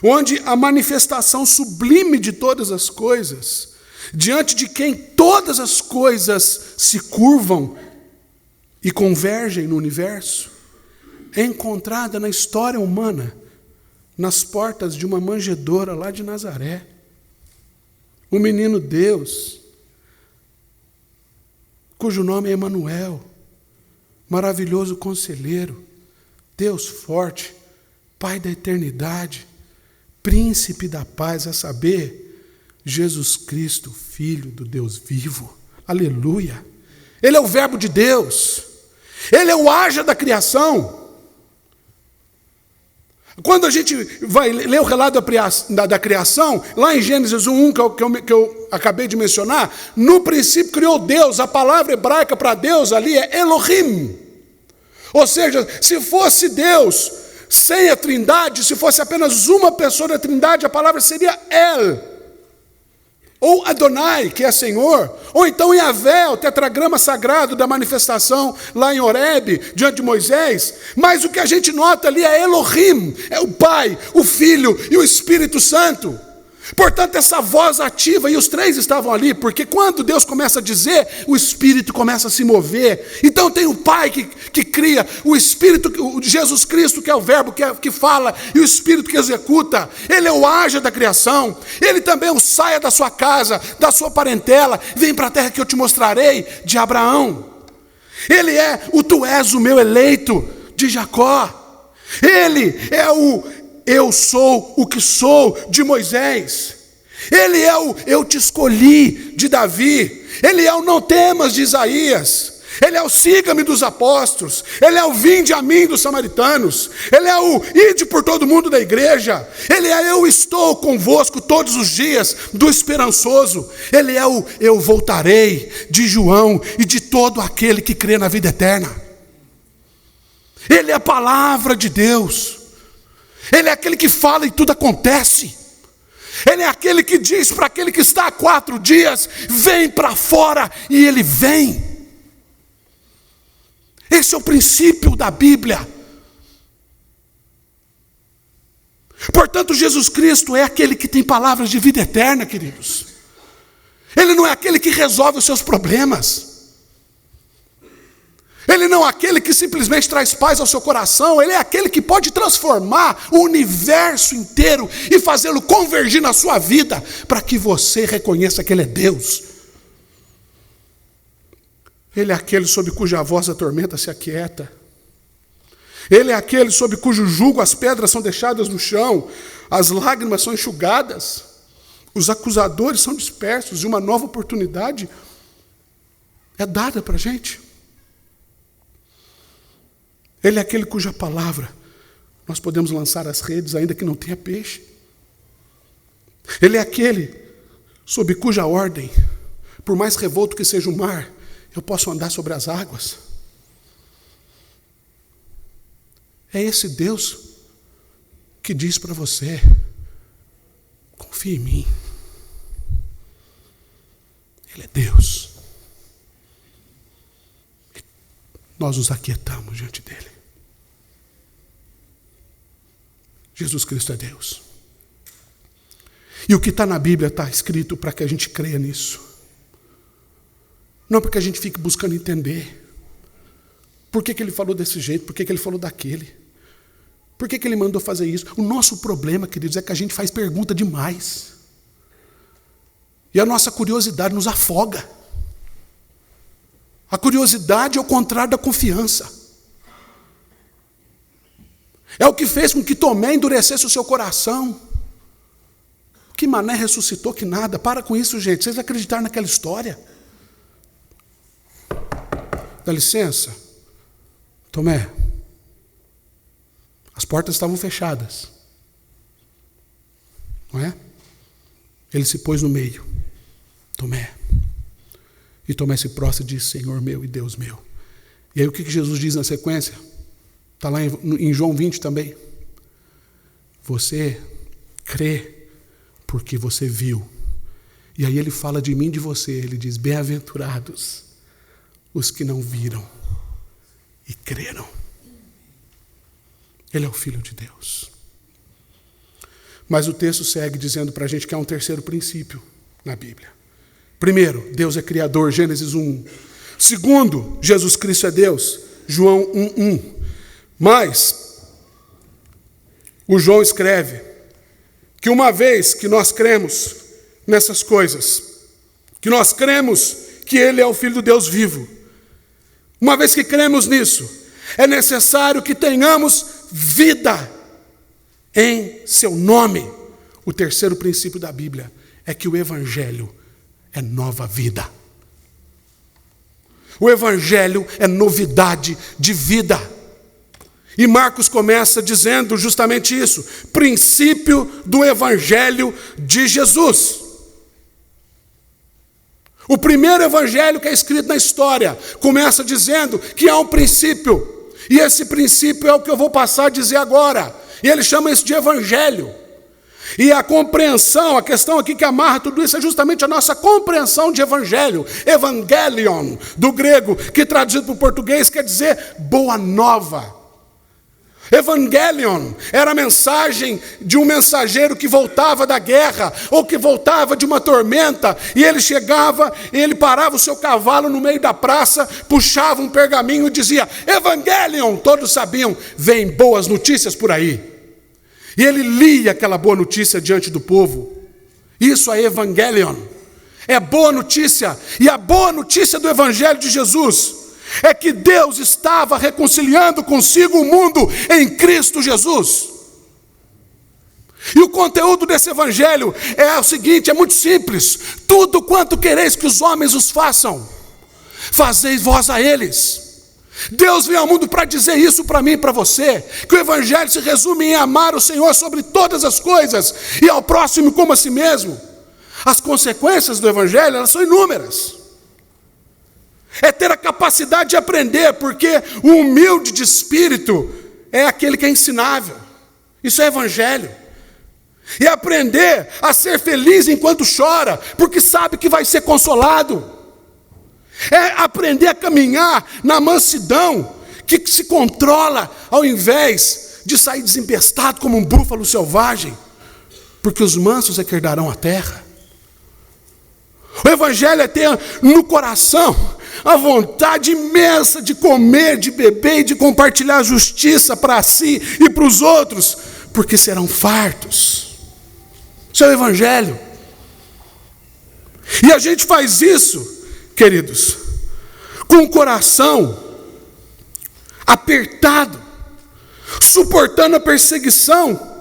Onde a manifestação sublime de todas as coisas, diante de quem todas as coisas se curvam e convergem no universo, é encontrada na história humana, nas portas de uma manjedoura lá de Nazaré. O menino Deus, cujo nome é Emanuel, maravilhoso conselheiro, Deus forte, Pai da eternidade, príncipe da paz, a saber, Jesus Cristo, Filho do Deus vivo. Aleluia! Ele é o Verbo de Deus. Ele é o haja da criação. Quando a gente vai ler o relato da criação, lá em Gênesis 1:1, que eu acabei de mencionar, no princípio criou Deus. A palavra hebraica para Deus ali é Elohim. Ou seja, se fosse Deus sem a Trindade, se fosse apenas uma pessoa da Trindade, a palavra seria El. Ou Adonai, que é Senhor, ou então Yahvé, o tetragrama sagrado da manifestação lá em Horebe, diante de Moisés. Mas o que a gente nota ali é Elohim, é o Pai, o Filho e o Espírito Santo. Portanto, essa voz ativa, e os três estavam ali, porque quando Deus começa a dizer, o Espírito começa a se mover. Então tem o Pai que cria, o Espírito, o Jesus Cristo, que é o Verbo que fala, e o Espírito que executa. Ele é o haja da criação. Ele também é o saia da sua casa, da sua parentela, vem para a terra que eu te mostrarei, de Abraão. Ele é o tu és o meu eleito, de Jacó. Ele é o eu sou o que sou, de Moisés. Ele é o eu te escolhi, de Davi. Ele é o não temas, de Isaías. Ele é o siga-me, dos apóstolos. Ele é o vinde a mim, dos samaritanos. Ele é o ide por todo mundo, da igreja. Ele é eu estou convosco todos os dias, do esperançoso. Ele é o eu voltarei, de João e de todo aquele que crê na vida eterna. Ele é a palavra de Deus. Ele é aquele que fala e tudo acontece. Ele é aquele que diz para aquele que está há 4 dias, vem para fora, e ele vem. Esse é o princípio da Bíblia. Portanto, Jesus Cristo é aquele que tem palavras de vida eterna, queridos. Ele não é aquele que resolve os seus problemas. Ele não é aquele que simplesmente traz paz ao seu coração. Ele é aquele que pode transformar o universo inteiro e fazê-lo convergir na sua vida, para que você reconheça que Ele é Deus. Ele é aquele sob cuja voz a tormenta se aquieta. Ele é aquele sob cujo jugo as pedras são deixadas no chão, as lágrimas são enxugadas, os acusadores são dispersos e uma nova oportunidade é dada para a gente. Ele é aquele cuja palavra nós podemos lançar as redes ainda que não tenha peixe. Ele é aquele sob cuja ordem, por mais revolto que seja o mar, eu posso andar sobre as águas. É esse Deus que diz para você: confie em mim. Ele é Deus. E nós nos aquietamos diante dele. Jesus Cristo é Deus. E o que está na Bíblia está escrito para que a gente creia nisso. Não para que a gente fique buscando entender. Por que ele falou desse jeito? Por que ele falou daquele? Por que ele mandou fazer isso? O nosso problema, queridos, é que a gente faz pergunta demais. E a nossa curiosidade nos afoga. A curiosidade é o contrário da confiança. É o que fez com que Tomé endurecesse o seu coração. Que Mané ressuscitou, que nada. Para com isso, gente. Vocês acreditaram naquela história? Dá licença. Tomé, as portas estavam fechadas. Não é? Ele se pôs no meio. Tomé. E Tomé se prostra e diz: Senhor meu e Deus meu. E aí o que Jesus diz na sequência? Está lá em João 20 também. Você crê porque você viu. E aí ele fala de mim e de você. Ele diz: bem-aventurados os que não viram e creram. Ele é o Filho de Deus. Mas o texto segue dizendo para a gente que há um terceiro princípio na Bíblia. Primeiro, Deus é Criador, Gênesis 1:1. Segundo, Jesus Cristo é Deus, João 1:1. Mas o João escreve que uma vez que nós cremos nessas coisas, que nós cremos que Ele é o Filho do Deus vivo, uma vez que cremos nisso, é necessário que tenhamos vida em seu nome. O terceiro princípio da Bíblia é que o Evangelho é nova vida. O Evangelho é novidade de vida. E Marcos começa dizendo justamente isso. Princípio do Evangelho de Jesus. O primeiro evangelho que é escrito na história começa dizendo que há um princípio. E esse princípio é o que eu vou passar a dizer agora. E ele chama isso de evangelho. E a compreensão, a questão aqui que amarra tudo isso é justamente a nossa compreensão de evangelho. Evangelion, do grego, que traduzido para o português quer dizer boa nova. Evangelion era a mensagem de um mensageiro que voltava da guerra ou que voltava de uma tormenta, e ele chegava e ele parava o seu cavalo no meio da praça, puxava um pergaminho e dizia: Evangelion. Todos sabiam, vem boas notícias por aí. E ele lia aquela boa notícia diante do povo. Isso é Evangelion. É boa notícia. E a boa notícia do Evangelho de Jesus é que Deus estava reconciliando consigo o mundo em Cristo Jesus. E o conteúdo desse evangelho é o seguinte, é muito simples: tudo quanto quereis que os homens os façam, fazei vós a eles. Deus veio ao mundo para dizer isso para mim e para você, que o evangelho se resume em amar o Senhor sobre todas as coisas e ao próximo como a si mesmo. As consequências do evangelho, elas são inúmeras. É ter a capacidade de aprender, porque o humilde de espírito é aquele que é ensinável. Isso é evangelho. E aprender a ser feliz enquanto chora, porque sabe que vai ser consolado. É aprender a caminhar na mansidão, que se controla ao invés de sair desempestado como um búfalo selvagem, porque os mansos é que herdarão a terra. O Evangelho é ter no coração a vontade imensa de comer, de beber e de compartilhar a justiça para si e para os outros, porque serão fartos. Isso é o Evangelho. E a gente faz isso, queridos, com o coração apertado, suportando a perseguição,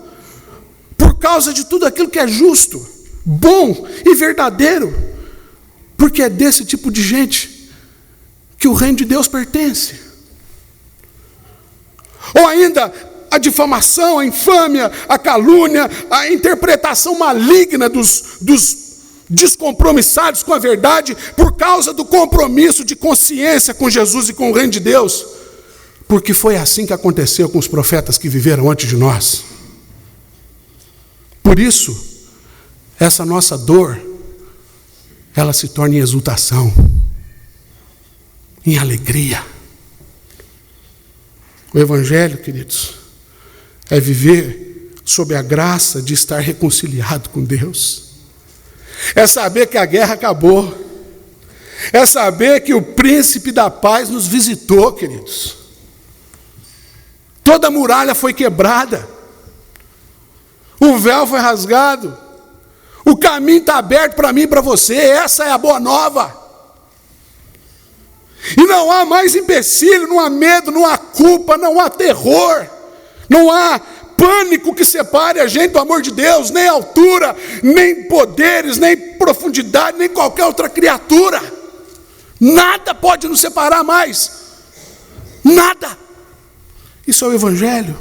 por causa de tudo aquilo que é justo, bom e verdadeiro, porque é desse tipo de gente que o reino de Deus pertence. Ou ainda a difamação, a infâmia, a calúnia, a interpretação maligna dos descompromissados com a verdade, por causa do compromisso de consciência com Jesus e com o reino de Deus, porque foi assim que aconteceu com os profetas que viveram antes de nós. Por isso, essa nossa dor, ela se torna em exultação, em alegria. O Evangelho, queridos, é viver sob a graça de estar reconciliado com Deus. É saber que a guerra acabou. É saber que o príncipe da paz nos visitou, queridos. Toda a muralha foi quebrada. O véu foi rasgado. O caminho está aberto para mim e para você. Essa é a boa nova. E não há mais empecilho, não há medo, não há culpa, não há terror, não há pânico que separe a gente do amor de Deus, nem altura, nem poderes, nem profundidade, nem qualquer outra criatura. Nada pode nos separar mais. Nada. Isso é o Evangelho.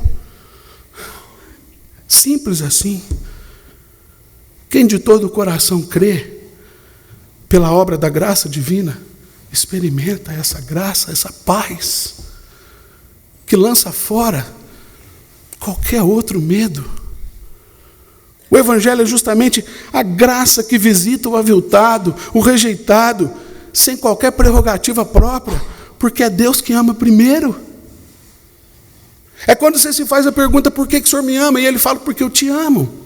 Simples assim. Quem de todo o coração crê pela obra da graça divina, experimenta essa graça, essa paz, que lança fora qualquer outro medo. O Evangelho é justamente a graça que visita o aviltado, o rejeitado, sem qualquer prerrogativa própria, porque é Deus que ama primeiro. É quando você se faz a pergunta, por que o Senhor me ama? E ele fala, porque eu te amo.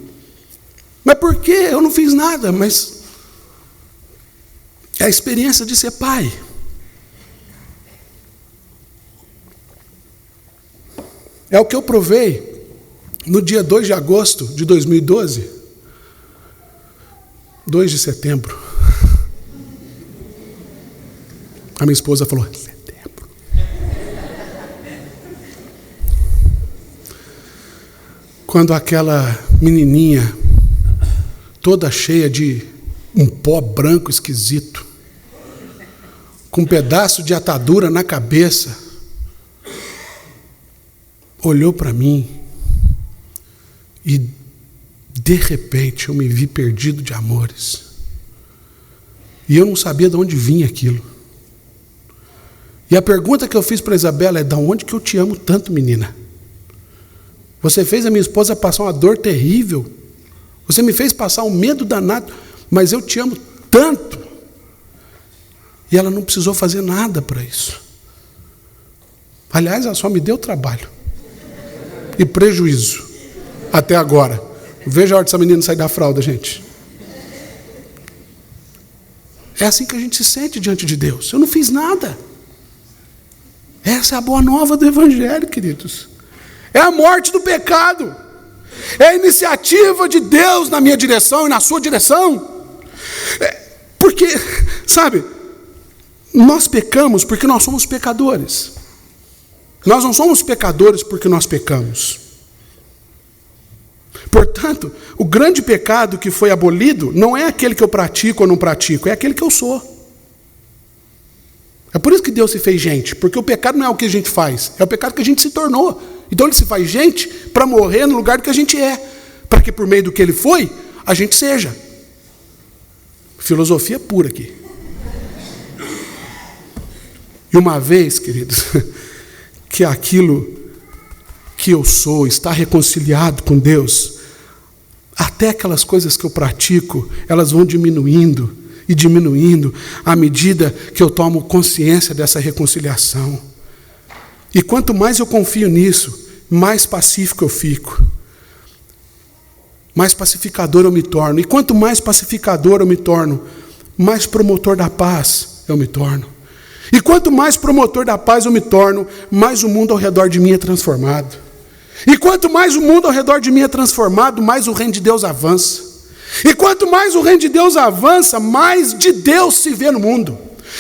Mas por quê? Eu não fiz nada, mas é a experiência de ser pai. É o que eu provei no dia 2 de agosto de 2012. 2 de setembro. A minha esposa falou, setembro. Quando aquela menininha, toda cheia de um pó branco esquisito, com um pedaço de atadura na cabeça, olhou para mim e, de repente, eu me vi perdido de amores. E eu não sabia de onde vinha aquilo. E a pergunta que eu fiz para a Isabela é, de onde que eu te amo tanto, menina? Você fez a minha esposa passar uma dor terrível. Você me fez passar um medo danado, mas eu te amo tanto. E ela não precisou fazer nada para isso. Aliás, ela só me deu trabalho e prejuízo até agora. Veja a hora dessa menina sair da fralda, gente. É assim que a gente se sente diante de Deus. Eu não fiz nada. Essa é a boa nova do Evangelho, queridos. É a morte do pecado. É a iniciativa de Deus na minha direção e na sua direção. Porque, sabe, nós pecamos porque nós somos pecadores. Nós não somos pecadores porque nós pecamos. Portanto, o grande pecado que foi abolido não é aquele que eu pratico ou não pratico, é aquele que eu sou. É por isso que Deus se fez gente, porque o pecado não é o que a gente faz, é o pecado que a gente se tornou. Então ele se faz gente para morrer no lugar do que a gente é, para que por meio do que ele foi, a gente seja. Filosofia pura aqui. E uma vez, queridos, que aquilo que eu sou está reconciliado com Deus, até aquelas coisas que eu pratico, elas vão diminuindo e diminuindo à medida que eu tomo consciência dessa reconciliação. E quanto mais eu confio nisso, mais pacífico eu fico. Mais pacificador eu me torno. E quanto mais pacificador eu me torno, mais promotor da paz eu me torno. E quanto mais promotor da paz eu me torno, mais o mundo ao redor de mim é transformado. E quanto mais o mundo ao redor de mim é transformado, mais o reino de Deus avança. E quanto mais o reino de Deus avança, mais de Deus se vê no mundo.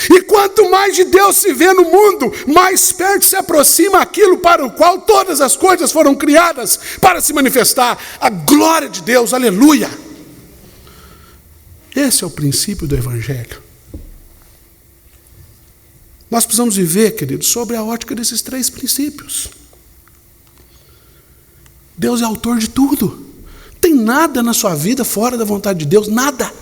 E quanto mais de Deus se vê no mundo, mais perto se aproxima aquilo para o qual todas as coisas foram criadas para se manifestar. A glória de Deus, aleluia! Esse é o princípio do Evangelho. Nós precisamos viver, queridos, sobre a ótica desses 3 princípios. Deus é autor de tudo. Não tem nada na sua vida fora da vontade de Deus, nada.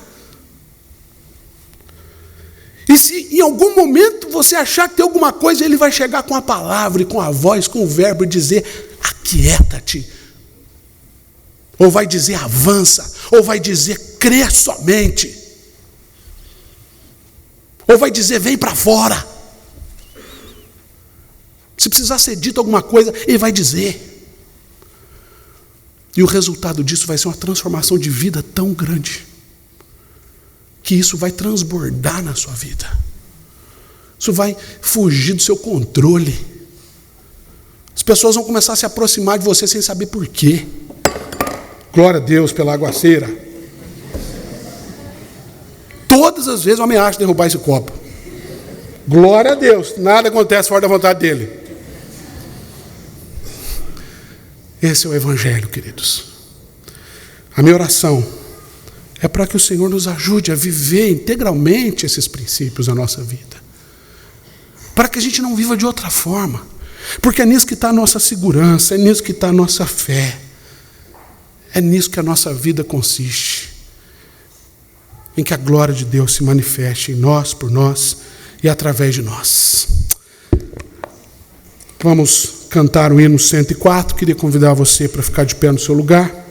E se em algum momento você achar que tem alguma coisa, Ele vai chegar com a palavra, e com a voz, com o verbo e dizer, aquieta-te. Ou vai dizer, avança. Ou vai dizer, crê somente. Ou vai dizer, vem para fora. Se precisar ser dito alguma coisa, Ele vai dizer. E o resultado disso vai ser uma transformação de vida tão grande, que isso vai transbordar na sua vida. Isso vai fugir do seu controle. As pessoas vão começar a se aproximar de você sem saber por quê. Glória a Deus pela aguaceira. Todas as vezes eu ameaço derrubar esse copo. Glória a Deus. Nada acontece fora da vontade dele. Esse é o Evangelho, queridos. A minha oração é para que o Senhor nos ajude a viver integralmente esses princípios na nossa vida. Para que a gente não viva de outra forma. Porque é nisso que está a nossa segurança, é nisso que está a nossa fé. É nisso que a nossa vida consiste. Em que a glória de Deus se manifeste em nós, por nós e através de nós. Vamos cantar o hino 104. Queria convidar você para ficar de pé no seu lugar.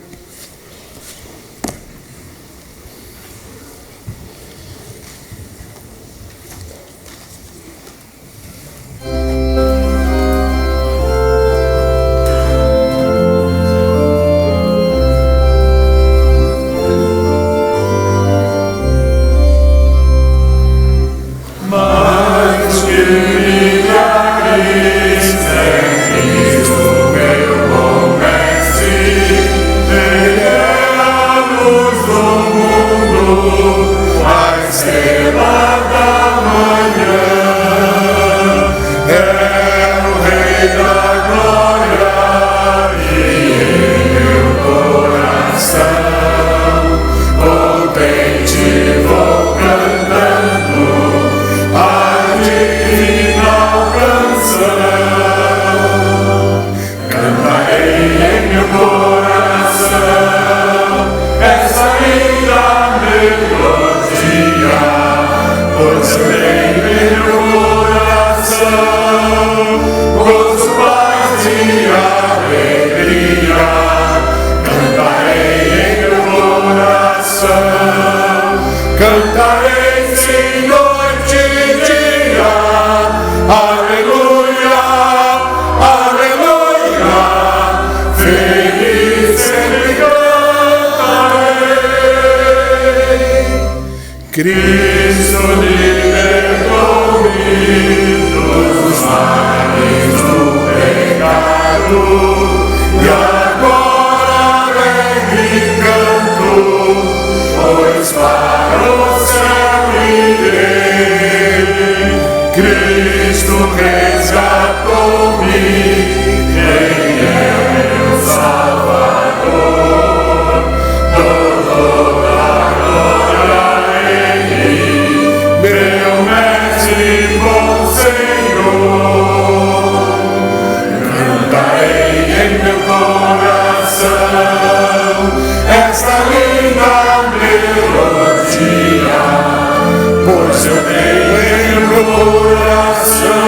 Cristo libertou-me dos males do pecado, e agora alegre canto, pois para o céu irei. Cristo resgatou-me, Ele é meu Salvador, dou toda a glória a Ele, meu mestre e bom Senhor. Cantarei em meu coração esta linda melodia, pois eu tenho em meu coração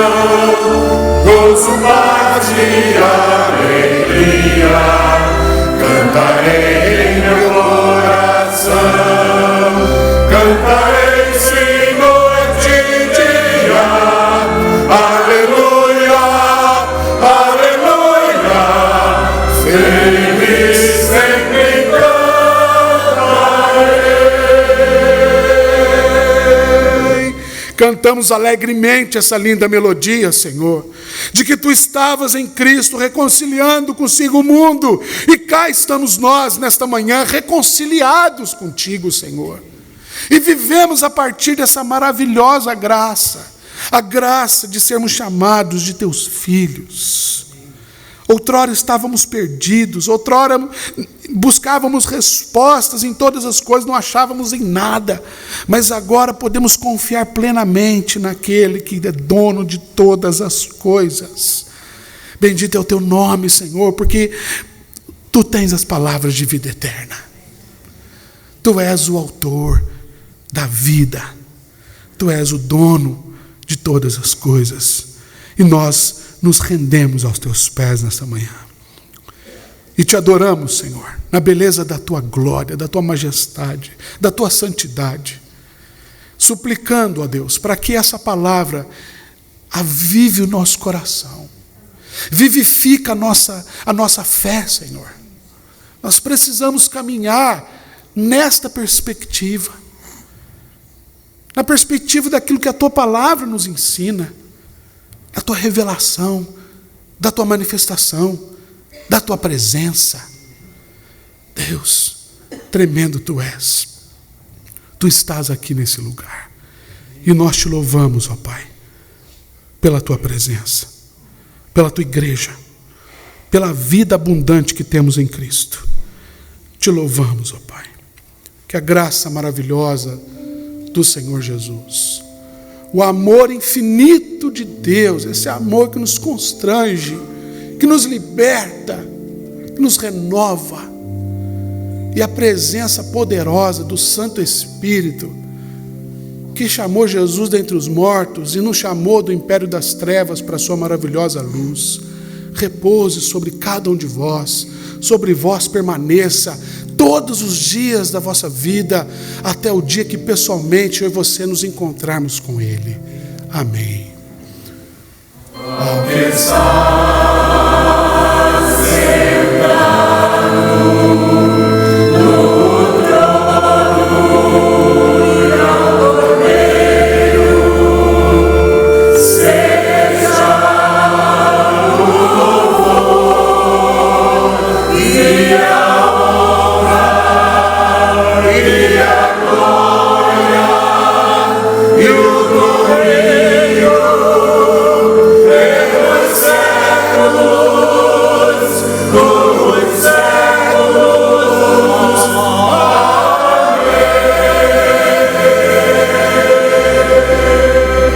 Cantamos alegremente essa linda melodia, Senhor, de que Tu estavas em Cristo reconciliando consigo o mundo, e cá estamos nós nesta manhã reconciliados contigo, Senhor, e vivemos a partir dessa maravilhosa graça, a graça de sermos chamados de Teus filhos. Outrora estávamos perdidos, outrora buscávamos respostas em todas as coisas, não achávamos em nada, mas agora podemos confiar plenamente naquele que é dono de todas as coisas. Bendito é o Teu nome, Senhor, porque Tu tens as palavras de vida eterna. Tu és o autor da vida, Tu és o dono de todas as coisas, e nós nos rendemos aos Teus pés nesta manhã e Te adoramos, Senhor, na beleza da Tua glória, da Tua majestade, da Tua santidade, suplicando a Deus para que essa palavra avive o nosso coração, vivifica a nossa fé, Senhor. Nós precisamos caminhar nesta perspectiva, na perspectiva daquilo que a Tua palavra nos ensina, da Tua revelação, da Tua manifestação, da Tua presença. Deus, tremendo Tu és. Tu estás aqui nesse lugar. E nós Te louvamos, ó Pai, pela Tua presença, pela Tua igreja, pela vida abundante que temos em Cristo. Te louvamos, ó Pai. Que a graça maravilhosa do Senhor Jesus, o amor infinito de Deus, esse amor que nos constrange, que nos liberta, que nos renova, e a presença poderosa do Santo Espírito, que chamou Jesus dentre os mortos e nos chamou do império das trevas para a sua maravilhosa luz, repouse sobre cada um de vós, sobre vós permaneça todos os dias da vossa vida, até o dia que pessoalmente eu e você nos encontrarmos com Ele. Amém.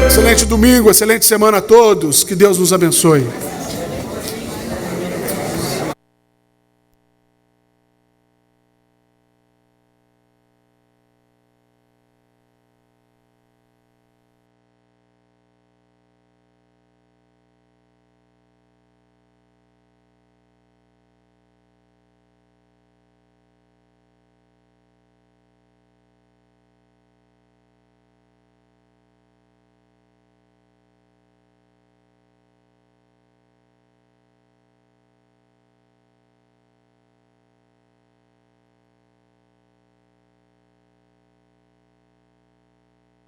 Excelente domingo, excelente semana a todos. Que Deus nos abençoe.